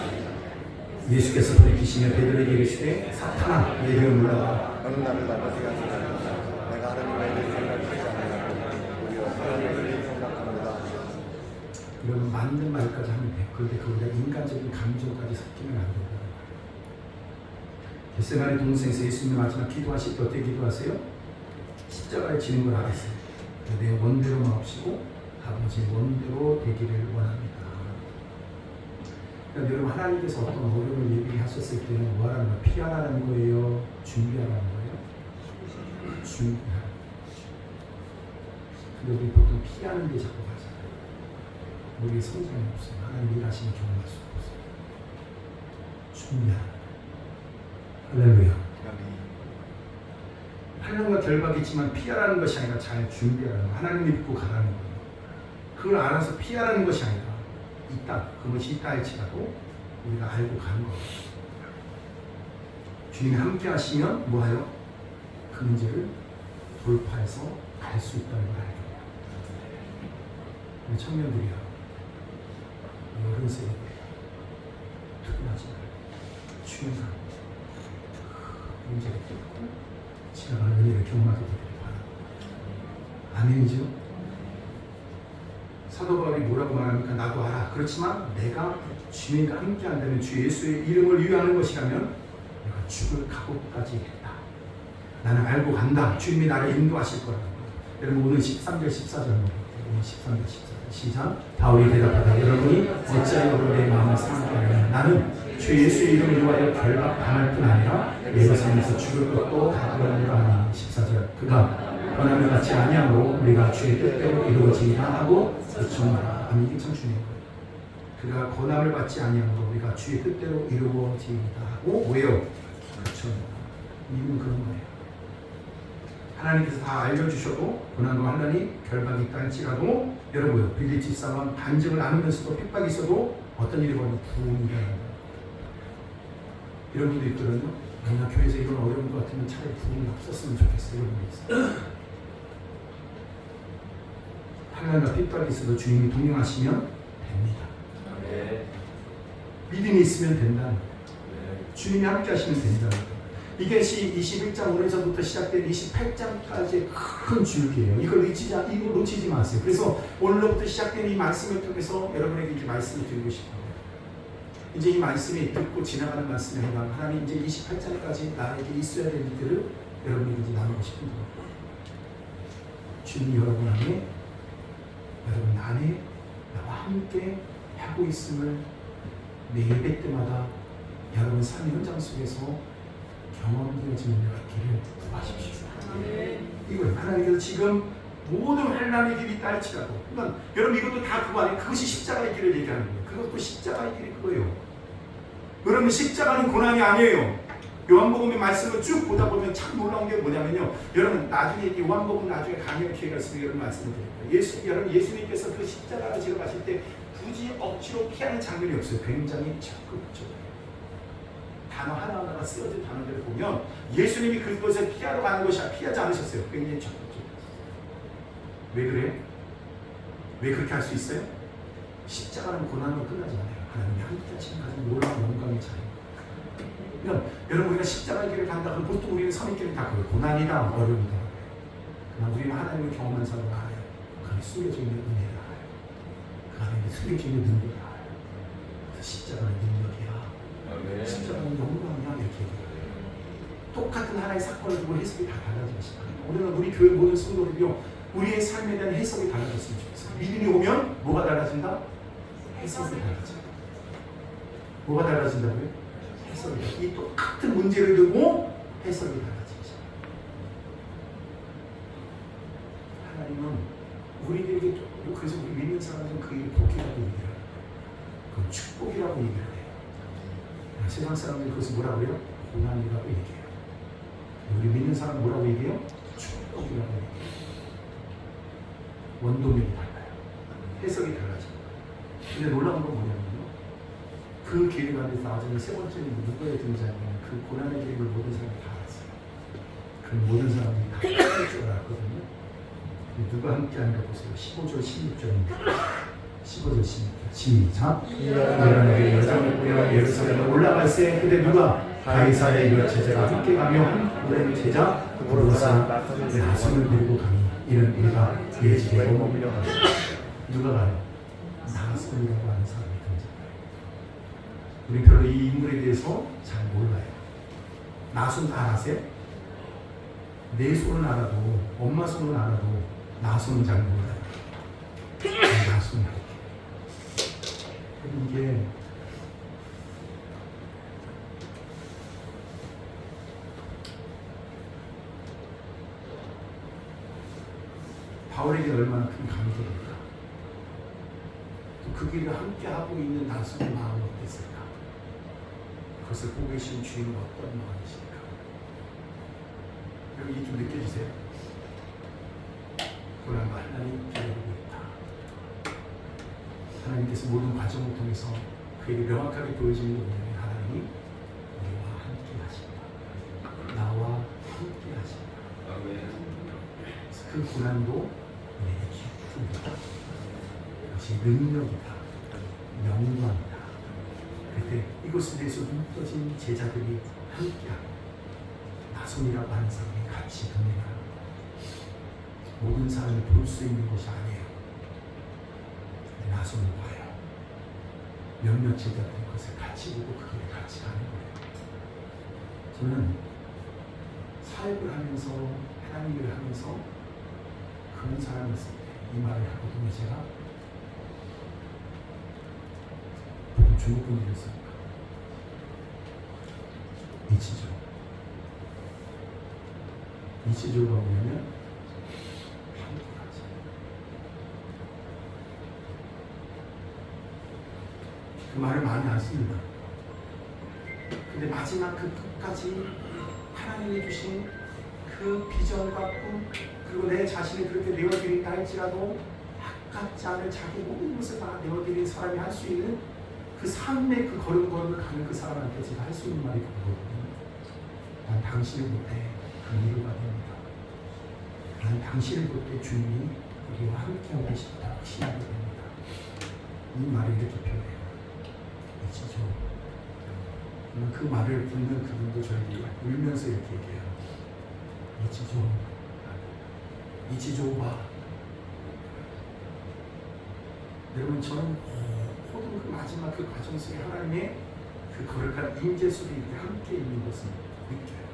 예수께서 돌이키시며 베드로에게 이르시되 사탄아 내게 물러가라. 너는 나를 나가지 않으라. 내가 하나님의 일을 생각하지 않으라. 우리가 하나님의 일을 생각합니다. 여러분 맞는 말까지 하면 돼. 그런데 그보다 인간적인 감정까지 섞이면 안 된다. 겟세마네 동산에서 예수님 마지막 기도하실 때 어떻게 기도하세요? 십자가에 지는 걸 알았어요. 내 원대로 마옵시고 아버지의 원대로 되기를 원합니다. 그러니까 여러분 하나님께서 어떤 어려움을 얘기하셨을 때는 뭐하라는 거예요? 피하라는 거예요? 준비하라는 거예요? 준비하라는 거예요. 근데 우리 보통 피하는 게 자꾸 가잖아요. 우리의 성장이 없어요. 하나님 일하시는 경험할 수가 없어요. 준비하라. 할렐루야. 환난과 결박이 있지만 피하라는 것이 아니라 잘 준비하라는 거예요. 하나님을 믿고 가라는 거예요. 그걸 알아서 피하라는 것이 아니라 있다. 그것이 있다 할지라도 우리가 알고 가는 거예요. 주님이 함께 하시면 뭐하여? 그 문제를 돌파해서 갈 수 있다는 걸 알게 돼요. 우리 청년들이야. 어른 세대 투구하지 말고 주님과 문제를 뚫고 지나가는 은혜를 경험하게 되기를 바랍니다. 아멘이죠? 사도 바울이 뭐라고 말합니까? 나도 알아. 그렇지만 내가 주님과 함께 한다면 주 예수의 이름을 위하는 것이라면 내가 죽을 각오까지 했다. 나는 알고 간다. 주님이 나를 인도하실 거라고. 여러분 오늘 13절 14절 오늘 13절 14절 시작. 바울이 대답하다. 여러분이 어찌하여 내 마음을 상하게 하느냐. 나는 주 예수의 이름을 위하여 결박당할 뿐 아니라 예루살렘에서 죽을 것도 각오하노라 하니 14절. 그가 권함을 받지 아니하므로 우리가 주의 뜻대로 이루어지리라 하고 그쳤노라. 아멘. 이게 참 중요해요. 그가 권함을 받지 아니하므로 우리가 주의 뜻대로 이루어지리라 하고 왜요? 그쳤노라. 이유는 그런 거예요. 하나님께서 다 알려주셔도 고난과 환난이 결박이 있다 할지라도 여러분 빌립 집사와 반증을 나누면서도 핍박이 있어도 어떤 일이 벌어도 부흥이 일어나는 거예요. 이런 분도 있거든요. 나 교회에서 이런 어려운 것 같으면 차라리 부흥이 없었으면 좋겠어요. 이런 분도 있어요. 환난과 핍박이 있어도 주님이 동행하시면 됩니다. 네. 믿음이 있으면 된다는 거예요. 네. 주님이 함께 하시면 된다는 거예요. 이게 21장 오늘서부터 시작된 28장까지의 큰 줄기예요. 이걸 놓치지 마세요. 그래서 오늘로부터 시작된 이 말씀을 통해서 여러분에게 이제 말씀을 드리고 싶어요. 이제 이 말씀이 듣고 지나가는 말씀에 해당 하나님 이제 28장까지 나에게 있어야 될 일들을 여러분에게 이제 나누고 싶은 거예요. 주님이 여러분 안에 여러분 안에 나와 함께 하고 있음을 매 예배 때마다 여러분 삶의 현장 속에서 경험되어지는 것 같기를 구하십시오. 이걸 하나님께서 지금 모든 환난의 길이 있다 할지라도. 그러니까 여러분 이것도 다 그거 아니에요. 그것이 십자가의 길을 얘기하는 거예요. 그것도 십자가의 길이 그거예요. 여러분 십자가는 고난이 아니에요. 요한복음의 말씀을 쭉 보다 보면 참 놀라운 게 뭐냐면요. 여러분 나중에 요한복음 나중에 강의 기회가 있으면 여러분 말씀드릴게요. 여러분 예수님께서 그 십자가를 지러 가실 때 굳이 억지로 피하는 장면이 없어요. 굉장히 적극적으로. 단어 하나하나가 쓰여진 단어들을 보면 예수님이 그것을 피하러 가는 것이 피하지 않으셨어요. 굉장히 적극적이었어요. 왜 그래요? 왜 그렇게 할 수 있어요? 십자가는 고난으로 끝나지 않아요. 하나님이 함께 하시는 가장 놀라운 영광의 자리입니다. 그러니까 여러분 우리가 십자가의 길을 간다 그러면 보통 우리는 선입견이 다 그거예요. 고난이다, 어려움이다. 그러나 우리는 하나님을 경험한 사람을 알아요. 그 안에 숨겨져 있는 은혜를 알아요. 그 안에 숨겨져 있는 능력을 알아요. 그래서 십자가는 능력이야. 십자가는 영광이야 이렇게 얘기해요. 똑같은 하나의 사건을 두고 해석이 다 달라지겠습니다. 오늘은 우리 교회 모든 성도들이요 우리의 삶에 대한 해석이 달라졌으면 좋겠어요. 믿음이 오면 뭐가 달라진다? 해석이 달라져. 뭐가 달라진다고요? 해석이. 이 똑같은 문제를 두고 해석이 달라지죠. 하나님은 우리에게 그래서 우리 믿는 사람은 그 일을 복이라고 얘기해요. 그건 축복이라고 얘기를 해요. 세상 사람들이 그것을 뭐라고 해요? 고난이라고 얘기해요. 우리 믿는 사람은 뭐라고 얘기해요? 축복이라고 얘기해요. 원동력이 달라요. 해석이 달라져요. 근데 놀라운 건 뭐냐면요. 그 길 가운데 나와주는 세 번째는 누구의 등장이냐면 그 고난의 길을 모든 사람이 다 알았어요. 그 모든 사람이 다 알을 줄 알았거든요. 누가 함께하는가 보세요. 15절 16절입니다. 15절 16절 시작. 이르되 여자를 꾸려 예루살렘에 올라갈새 그때 누가 가이사의 몇 제자가 함께 가며 오랜 제자 부르사 나손을 데리고 가니 이는 우리가 그의 집에 머물려 갔습니다. 누가 가요? 나손이라고 하는 사람이 등장해요. 우리 별로 이 인물에 대해서 잘 몰라요. 나손 다 아세요? 내 손은 알아도 엄마 손은 알아도 나손은 잘 몰라요. 나손이 이게 바울에게 얼마나 큰 감격일까. 그 길을 함께 하고 있는 나손의 마음은 어땠을까. 그것을 보고 계신 주인은 어떤 마음이실까. 여러분 이게 좀 느껴지세요? 고난과 하나님 기다리고 있다. 하나님께서 모든 과정을 통해서 그에게 명확하게 보여지는 게 뭐냐면 하나님이 우리와 함께 하신다. 나와 함께 하신다. 그 고난도 우리에게 기쁨이다. 그것이 능력이다. 영광이다. 그때 이것에 대해서 눈 떠진 제자들이 함께하고 나손이라고 하는 사람이 같이 동행하고 모든 사람이 볼 수 있는 것이 아니에요. 나손을 봐요. 몇몇 제자들이 그것을 같이 보고 그 길을 같이 가는 거예요. 저는 사역을 하면서 하나님 일을 하면서 그런 사람이었을 때 이 말을 하거든요. 제가 보통 중국 분들이었으니까 이치조. 이치조가 뭐냐면 한국하지. 그 말을 많이 안 씁니다. 근데 마지막 그 끝까지 하나님이 주신 그 비전과 꿈 그리고 내 자신을 그렇게 내어드린다 할지라도 아깝지 않을 자기 모든 것을 다 내어드린 사람이 할 수 있는 그 삶의 그 걸음걸음을 가는 그 사람한테 제가 할 수 있는 말이 그거거든요. 난 당신을 못해 그 위로가 됩니다. 난 당신을 못해 주님이 우리와 함께하고 계시다 확신하게 됩니다. 이 말을 이렇게 표현해요. 이치죠. 그 말을 듣는 그분도 저에게 울면서 이렇게 얘기해요. 이치조바. 여러분 저는 모든 그 마지막 그 과정 속에 하나님의 그 거룩한 임재 속에 이렇게 함께 있는 것을 느껴요.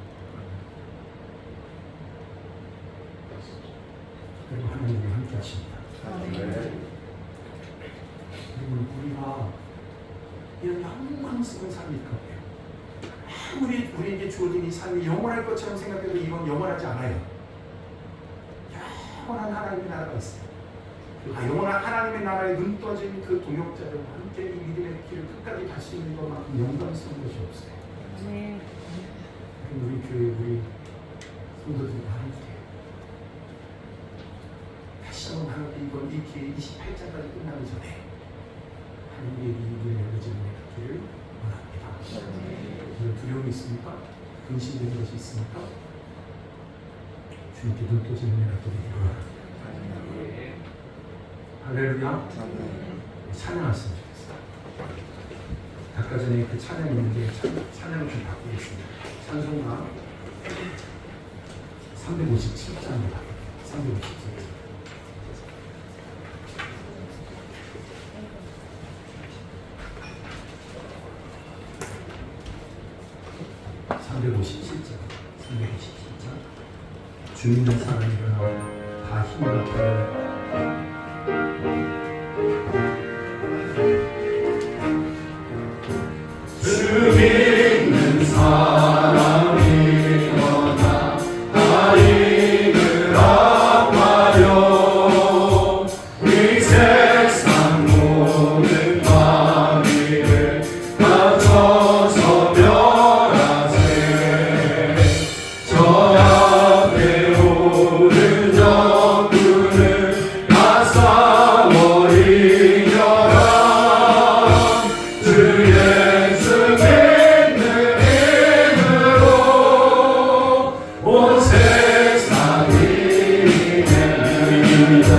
그리고 하나님이 함께 하십니다. 여러분 우리가 이런 영광스러운 삶이 있거든요. 아무리 우리에게 주어진 이 삶이 영원할 것처럼 생각해도 이건 영원하지 않아요. 영원한 하나님의 나라가 있어요. 그 영원한 하나님의 나라에 눈 떠진 그 동역자들과 함께 이 믿음의 길을 끝까지 갈 수 있는 것만큼 영광스러운 것이 없어요. 우리 교회 우리 성도들과 함께 다시 한번 하나님 이번 이 기회 28장까지 끝나기 전에 하나님의 이 눈을 열어주는 기회를 원합니다. 오늘 두려움이 있습니까? 근심되는 것이 있습니까? 주님께 눈 떠지는 은혜가 드리기를 할렐루야. 찬양하시면 좋겠어요. 아까 전에 그 찬양이 있는데 찬양을 좀 바꾸겠습니다. 찬송가 357장입니다. 357장. 주님의 사랑이 일어나 다 힘을 얻고 주 믿는 사람이 일어나 다 힘을 얻어요. 이 세상 모든 마귀를 맞춰서 멸하세. 저 앞에 오른 적군을 다 싸워이겨라. 주 예수 믿는 힘으로 온 세상이 이깁니다.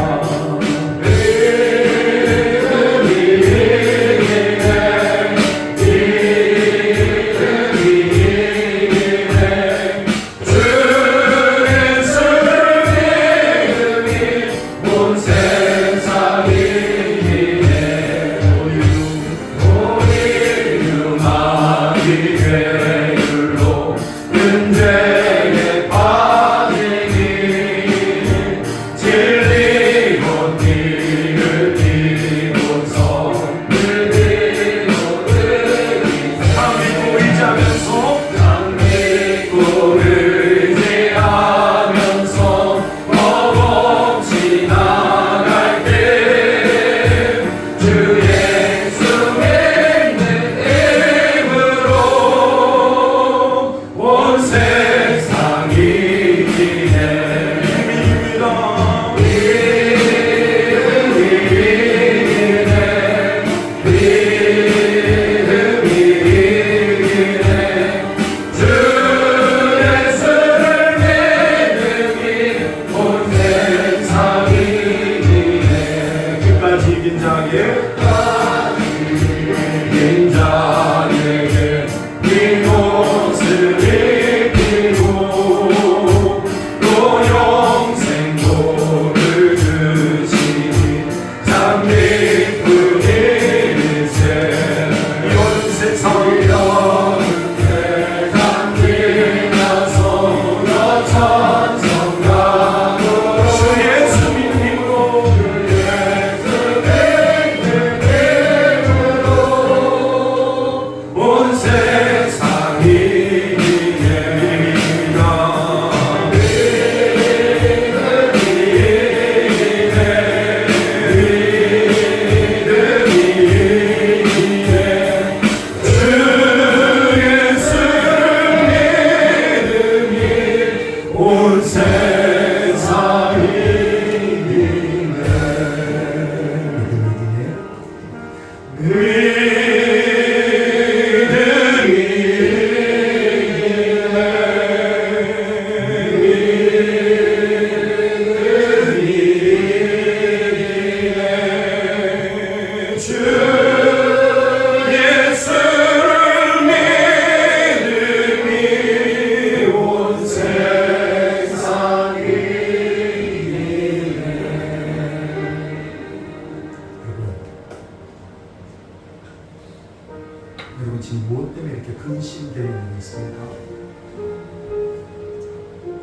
여러분 지금 무엇 때문에 이렇게 근심되는 일이 있습니까?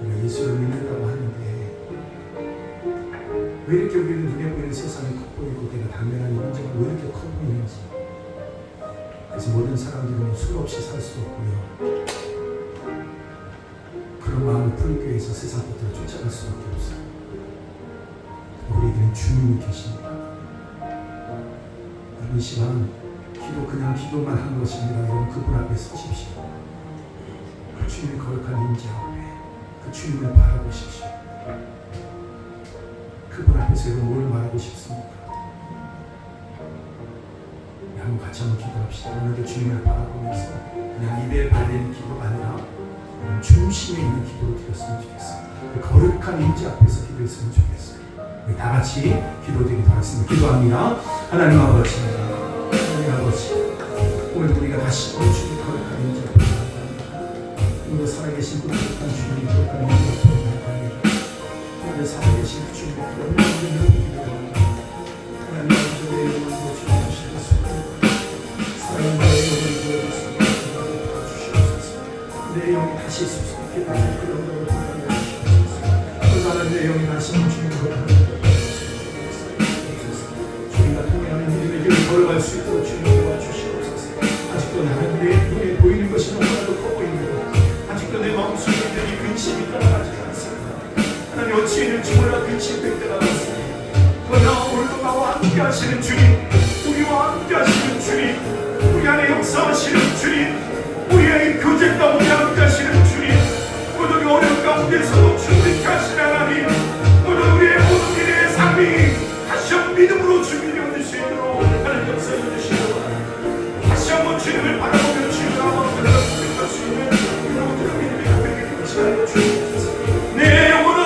우리가 예수를 믿는다고 하는데 왜 이렇게 우리는 눈에 보이는 세상이 커 보이고 내가 당면한 문제가 왜 이렇게 커 보이는지. 그래서 모든 사람들은 술 없이 살 수 없고요. 그런 마음을 풀기 위해서 세상 것들을 쫓아갈 수밖에 없어요. 우리 주님이 계십니다. 여러분 이 시간 기도 그냥 기도만 하는 것이 아니라 여러분 그분 앞에 서십시오. 그 주님의 거룩한 임재 앞에 그 주님을 바라보십시오. 그분 앞에서 여러분 뭘 말하고 싶습니까? 한번 같이 한번 기도합시다. 오늘도 주님을 바라보면서 그냥 입에 발리는 기도가 아니라 중심에 있는 기도로 드렸으면 좋겠어요. 그 거룩한 임재 앞에서 기도했으면 좋겠어요. 우리 다 같이 기도드리도록 하겠습니다. 기도합니다. 하나님 아버지, 하나님 아버지, 오늘 우리가 다시 주님 거룩한 임재 앞에 나아갑니다. 오늘 살아계신 그 거룩한 주님 거룩한 임재 앞에 나아갑니다. 오늘 살아계신 그 주님 거룩한 임재 앞에 기도합니다. 하나님 아버지, 내 영혼도 주님 주시옵소서. 사랑과 영혼을 보여주시옵소서. 내 영이 다시 수 수 있게 되는 그런 것을 부탁해 주시옵소서. 나는 내 영이 다시 주님을 거룩하게 주옵소서. 주님과 통행하는 믿음의 길을 걸어갈 수 있도록 주님 도와주시옵소서. 아직도 나는 내 눈에 보이는 것이 너무나도 커 보입니다. 아직도 내 마음속에 이 근심이 떠나가지 않습니다. 하나님 어찌 있는지 몰라 근심될 때가 많습니다. 그러나 오늘도 나와 함께 하시는 주님, 우리와 함께 하시는 주님, 우리 안에 역사하시는 주님, 우리의 교제 가운데 함께 하시는 주님, 모든 어려운 가운데서도 준비케 하시는 하나님, 모든 우리의 모든 일의 삶이 다시 한번 믿음으로 준비되어 얻을 수 있도록 하나님 역사해 주시고, 다시 한번 주님을 바라보며 주님을 한번 고백할 수 있는 그런 모든 믿음의 고백이 되게 하여 주옵소서. 내 영혼아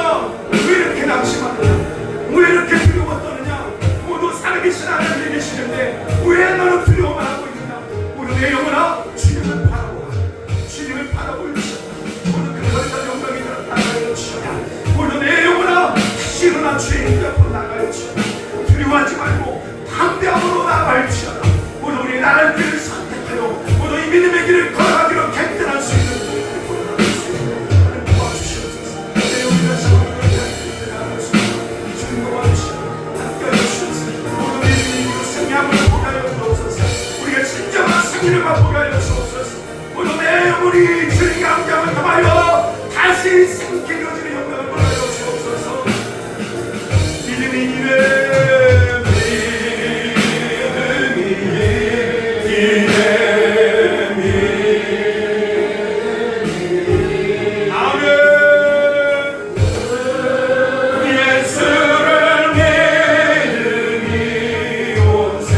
왜 이렇게 낙심하느냐, 왜 이렇게 두려워 떠느냐, 모두 살아계신 하나님이 계시는데 왜 너는 두려워만 하고 있느냐. 모두 내 영혼아 주님을 바라볼 지어다. 모두 그 거룩한 영광이 나가여 주시오라. 모두 내 영혼아 다시 일어나 주의 임재 앞으로 나가여 주시오라. 두려워하지 말고 담대함으로 나아갈지어다. 모두 우리 나갈 길을 선택하여 모두 이 믿음의 길을 걸어가기로 결단할 수 있는 하나님 도와주시옵소서. 내 영혼이 다시 한번 그렇게 나아갈 수 있도록 주님 도와주시옵소서. 함께하여 주시옵소서. 모두 믿음의 길로 승리함을 보게 하여 주옵소서. 우리가 진정한 승리를 맛보게 하여 주옵소서. 모두 내 영혼이 주님과 함께함을 통하여 다시 새롭게 이루어지는 영광을 보하여 주옵소서. 믿음이 기대, 아멘. 예수를 믿음이 오세.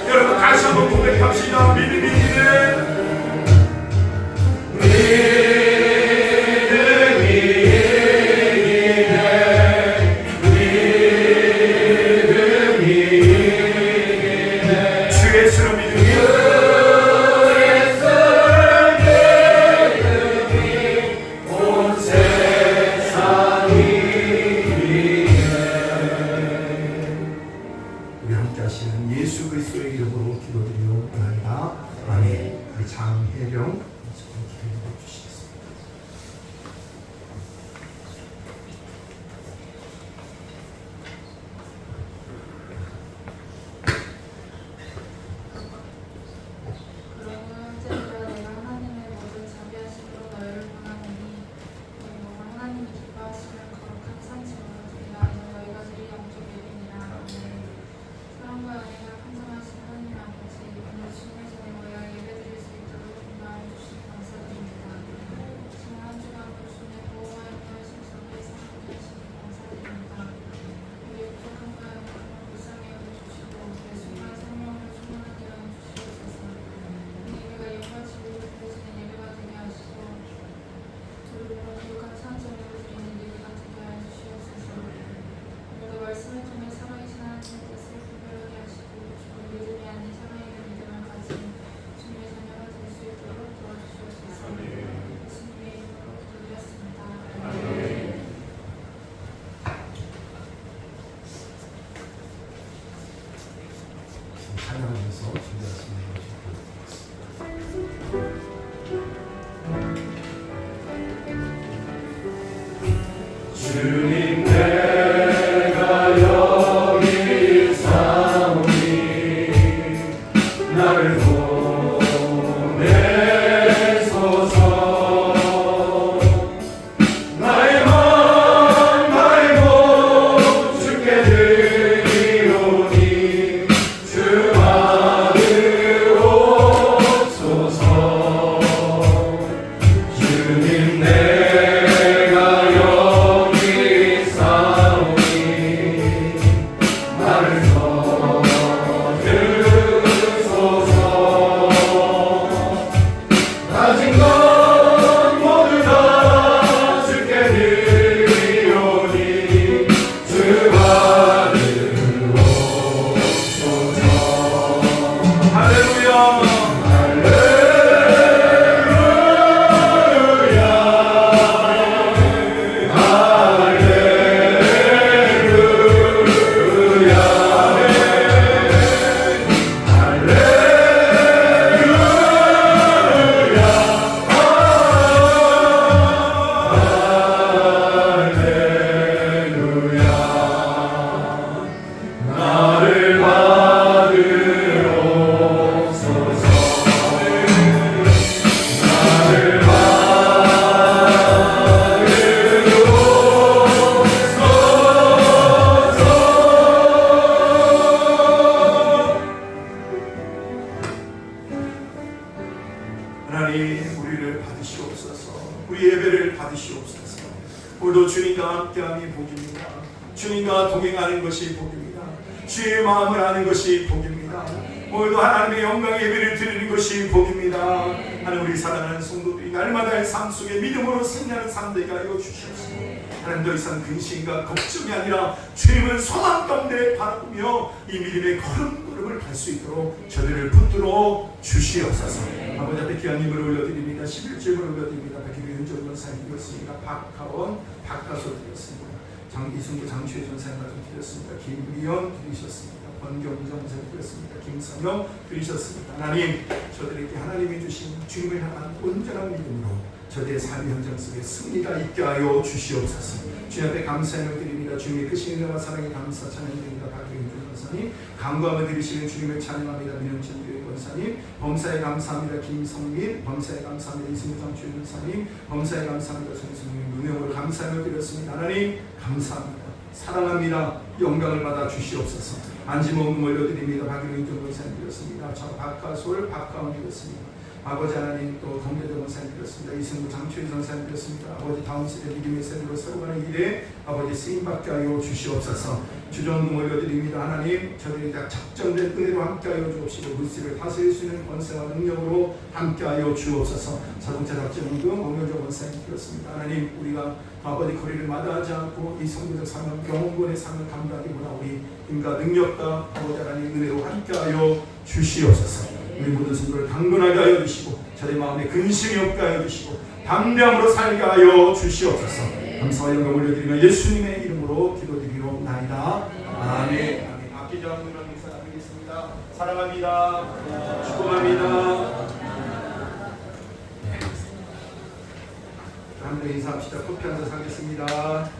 여러분 다시 한번 고백합시다. 믿음이 기대. 예수 그리스도의 이름으로 기도드리옵나이다. 아멘. 우리 장혜령 기도해 주시겠습니다. 그러므로 형제들아 내가 하나님의 모든 자비하심으로 너희를 권하노니 너희가 하나님이 기뻐하시는 거룩한 상징으로 드리라. 이는 너희가 드릴 영적 예배니라. 아멘. 사랑과 은혜가 풍성하신 하나님 아버지, 오늘 주님의 전에 모여 예배드릴 수 있도록 인도하여 주시니 감사드립니다. 주님과 함께함이 복입니다. 주님과 동행하는 것이 복입니다. 주의 마음을 아는 것이 복입니다. 오늘도 하나님의 영광의 예배를 드리는 것이 복입니다. 하나님, 우리 사랑하는 성도들이 날마다의 삶 속에 믿음으로 승리하는 삶 되게 하여 주시옵소서. 하나님, 더 이상 근심과 걱정이 아니라 주님을 소망 가운데 바라보며 이 믿음의 걸음걸음을 갈 수 있도록 저들을 붙들어 주시옵소서. 아버지 앞에 귀한 힘을 올려드립니다. 11주를 올려드립니다. 백기로 윤정 권사님 드렸습니다. 박하원, 박가소 드렸습니다. 이승구 장추혜 전사님 말씀 드렸습니다. 김미연 드리셨습니다. 권경정 전사님 드렸습니다. 김성영 드리셨습니다. 하나님, 저들에게 하나님이 주신 주님을 향한 온전한 믿음으로 저들의 삶의 현장 속에 승리가 있게 하여 주시옵소서. 주님 앞에 감사함을 드립니다. 주님의 크신 은혜와 사랑에 감사 찬양드립니다. 박경준 권사님, 강구함을 드리시는 주님을 찬양합니다. 민영천 권사님, 범사에 감사합니다. 김성민, 범사에 감사합니다. 이승우 장추혜 권사님, 범사에 감사합니다. 정승민, 무명으로 감사함을 드렸습니다. 하나님, 감사합니다. 사랑합니다. 영광을 받아 주시옵소서. 안지모금 올려드립니다. 박윤정 권사님 드렸습니다. 저 박가솔, 박가원 드렸습니다. 아버지 하나님, 또 동대정 권사님 드렸습니다. 이승구 장추혜 권사님 드렸습니다. 아버지 다음 세대 믿음의 세대로 세워가는 일에 아버지 쓰임받게 하여 주시옵소서. 주전금 올려드립니다. 하나님, 저들이 다 작정된 은혜로 함께하여 주옵시고 물씨를 다스릴 수 있는 권세와 능력으로 함께하여 주옵소서. 자동차 작전금 오명정 권사님 드렸습니다. 하나님, 우리가 아버지 거리를 마다하지 않고 이 성도적 삶을 영혼권의 삶을 감당하기보다 우리 힘과 능력과 아버지 하나님 은혜로 함께하여 주시옵소서. 우리 모든 성도를 강건하게 하여 주시고 저의 마음에 근심이 없게 하여 주시고 담대함으로 살게 하여 주시옵소서. 감사와 영광 올려드리며 예수님의 이름으로 기도드리옵나이다. 아멘. 아멘. 아끼지 않는 그런 인사 나누겠습니다. 사랑합니다. 축복합니다. 함께 인사합시다. 커피 한잔 사겠습니다.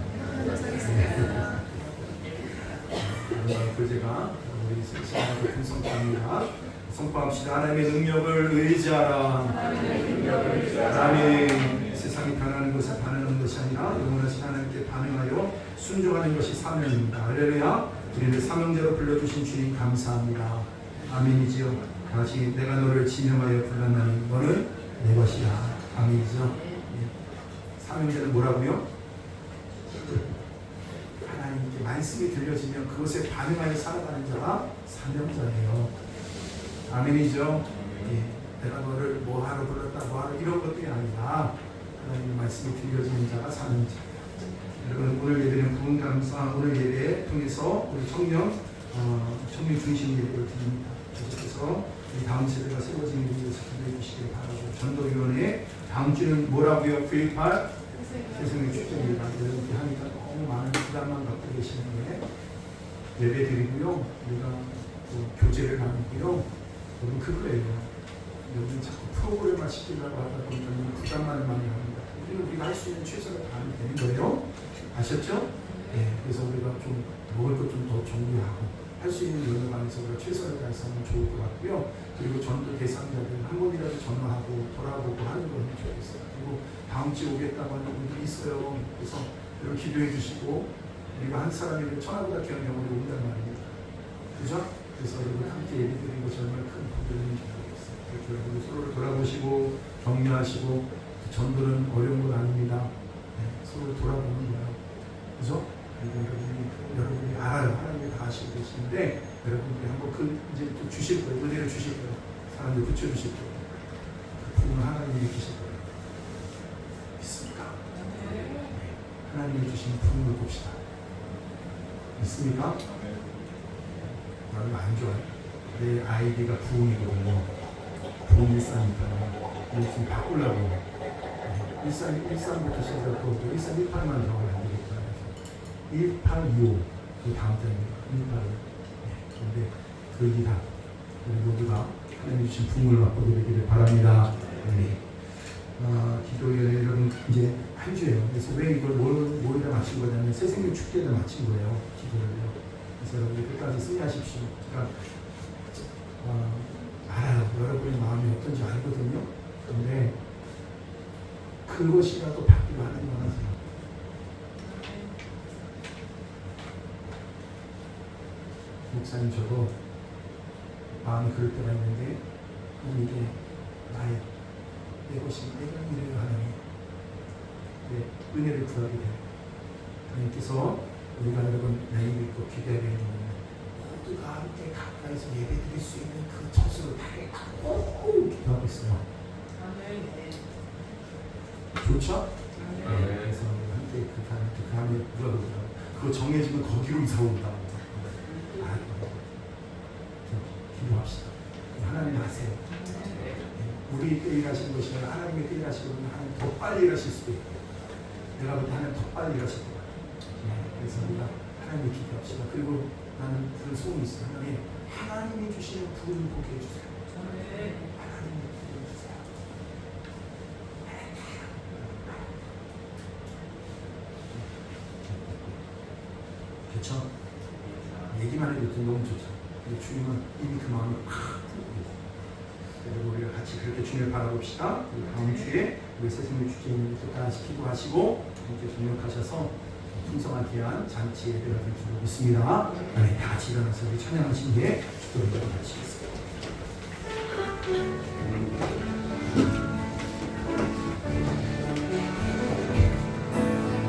교제가 우리 신앙의 큰 성과입니다. 선포합시다. 하나님의 능력을 의지하라. 아멘. 세상이 변하는 것에 반응하는 것이 아니라 영원하신 하나님께 반응하여 순종하는 것이 사명입니다. 할렐루야. 우리를 사명자로 불러주신 주님 감사합니다. 아멘이지요. 다시 내가 너를 지명하여 불렀나니 너는 내 것이다. 아멘이죠. 사명자는 뭐라고요? 하나님께 말씀이 들려지면 그것에 반응하여 살아가는 자가 사명자예요. 아멘이죠. 내가 너를 뭐하러 불렀다 뭐하러 이런 것들이 아니라 하나님의 말씀이 들려지는 자가 사명자. 여러분, 오늘 예배는 부흥 감사 오늘 예배 통해서 우리 청년 중심 예배를 드립니다. 계속해서 다음 세대가 세워지는 위해서 기도해 주시길 바라고, 전도위원회 다음 주는 뭐라고요? 9.18 세상의 축제입니다. 여러분들이 하니까 너무 많은 부담만 갖고 계시는데 예배 드리고요. 우리가 또 교제를 나누고요. 여러분, 그거예요. 여러분 자꾸 프로그램만 시키려고 하다 보니까 부담만을 많이 합니다. 우리가 할 수 있는 최선을 다하면 되는 거예요. 아셨죠? 네. 그래서 우리가 좀 먹을 것 좀 더 정리하고 할 수 있는 영역 안에서 우리가 최선을 다해서 하면 좋을 것 같고요. 그리고 전도 대상자들 한 번이라도 전화하고 돌아보고 하는 건 좋겠어요. 그리고 다음 주에 오겠다고 하는 분들이 있어요. 그래서 여러분 기도해 주시고 우리가 한 사람에게 천하보다 귀한 영혼이 온단 말입니다. 그죠? 그래서 여러분 함께 예배드리는 것이 얼마나 큰 복음인지 모르겠어요. 그래서 여러분 서로를 돌아보시고 격려하시고, 전도는 어려운 건 아닙니다. 네, 서로를 돌아보는 거예요. 그죠? 그리고 여러분이 알아요. 하나님이 다 아시고 계시는데 여러분들이 한번 이제 또 주실 거예요. 은혜를 주실 거예요. 사람들 붙여주실 거예요. 그 부분을 하나님이 주실 거예요. 믿습니까? 네. 하나님이 주신 부분을 봅시다. 믿습니까? 나는 안 좋아요. 내 아이디가 부흥이거든요. 부흥 일산이니까 이거 좀 바꾸려고. 일산부터 시작하고 1318만 적으면 안 되겠다. 1825 그 다음 달입니다. 18. 그런데 그 이상 우리 모두가 하나님 주신 부흥을 맛보게 바랍니다. 네. 기도에 여러분 이제 한 주예요. 그래서 왜 이걸 뭐에다 마친 거냐면 새생명 축제에다 마친 거예요. 기도를요. 그래서 여러분이 끝까지 승리하십시오. 그러니까 알아요. 여러분의 마음이 어떤지 알거든요. 그런데 그것이라도 받기로 하나님 원하세요. 목사님, 저도 마음이 그럴 때가 있는데 이게 내 것이 내가 이래요 하나님. 네, 은혜를 구하게 돼요. 하나님께서 우리가 여러분 내일 믿고 기대하는 모두가 함께 가까이서 예배드릴 수 있는 그 젖으로 달고 기도하고 있어요. 좋죠? 네. 그래서 함께 그 다음에 물어보더라고요. 그거 정해지면 거기로 이사 온다. 기도합시다. 하나님 하세요. 우리 때 일하시는 것이 아니라 하나님의 때 일하시고 하나님 더 빨리 일하실 수도 있고 내가 볼 때 하나님 더 빨리 일하실 거예요. 그래서 우리가 하나님을 기도합시다. 그리고 나는 그런 소원이 있어요. 하나님이 주시는 부름을 보게 해주세요. 하나님이 부름을 주세요. 그렇죠? 얘기만 해도 너무 좋죠. 근데 주님은 이미 그 마음을 팍 품고 계세요. 그리고 우리가 같이 그렇게 주님을 바라봅시다. 그리고 다음 주에 우리 새생명 주제님께서 다 시키고 하시고 이렇게 동력하셔서 풍성한 귀한 잔치 예배가 될 줄 믿습니다. 네, 다 같이 일어나서 우리 찬양하신 뒤에 기도를 마치겠습니다.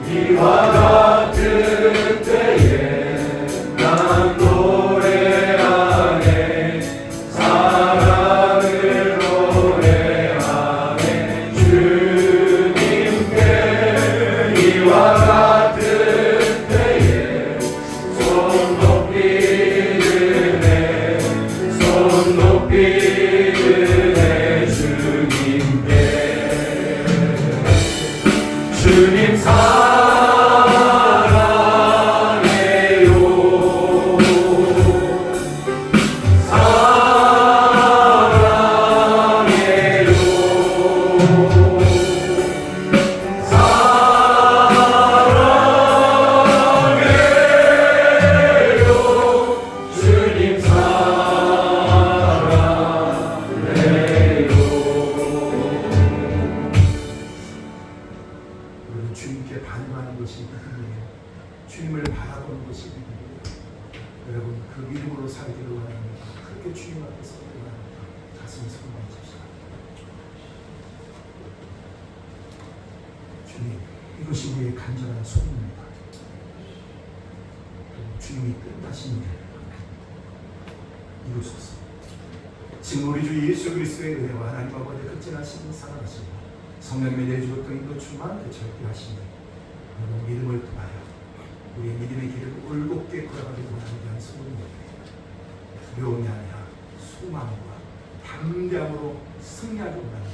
이와 같은 때에 난 노래하네 사랑을 노래하네 주님께 이와 같은 때에 손 높이 드네 손 높이 드네 주님 주님께 반응하는 것이 믿음이에요. 주님을 바라보는 것이 믿음이에요. 여러분 그 믿음으로 살기를 원합니다. 그렇게 주님 앞에서 원합니다. 가슴을 성공하십시오. 주님 이것이 우리의 간절한 소원입니다. 주님이 끝나신 일을 이루소서. 지금 우리 주 예수 그리스도의 은혜와 하나님 아버지의 극진하신 사랑하시고 성령님의 내주었던 인도 충만 그 절대하시니 믿음을 통하여 우리의 믿음의 길을 올곧게 걸어가기 원하는 대한 소원입니다. 두려움이 아니라 소망과 담대함으로 승리하기 원하는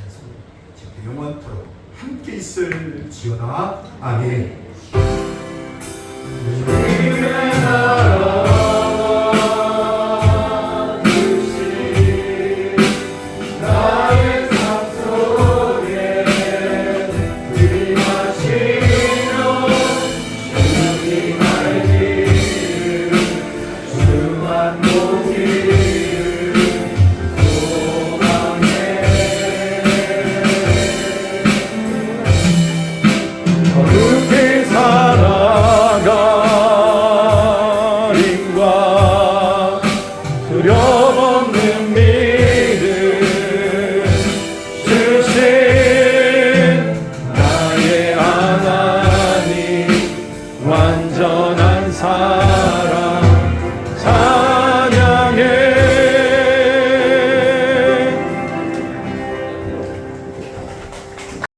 소원입니다. 지금 영원토록 함께 있을지어다. 아멘.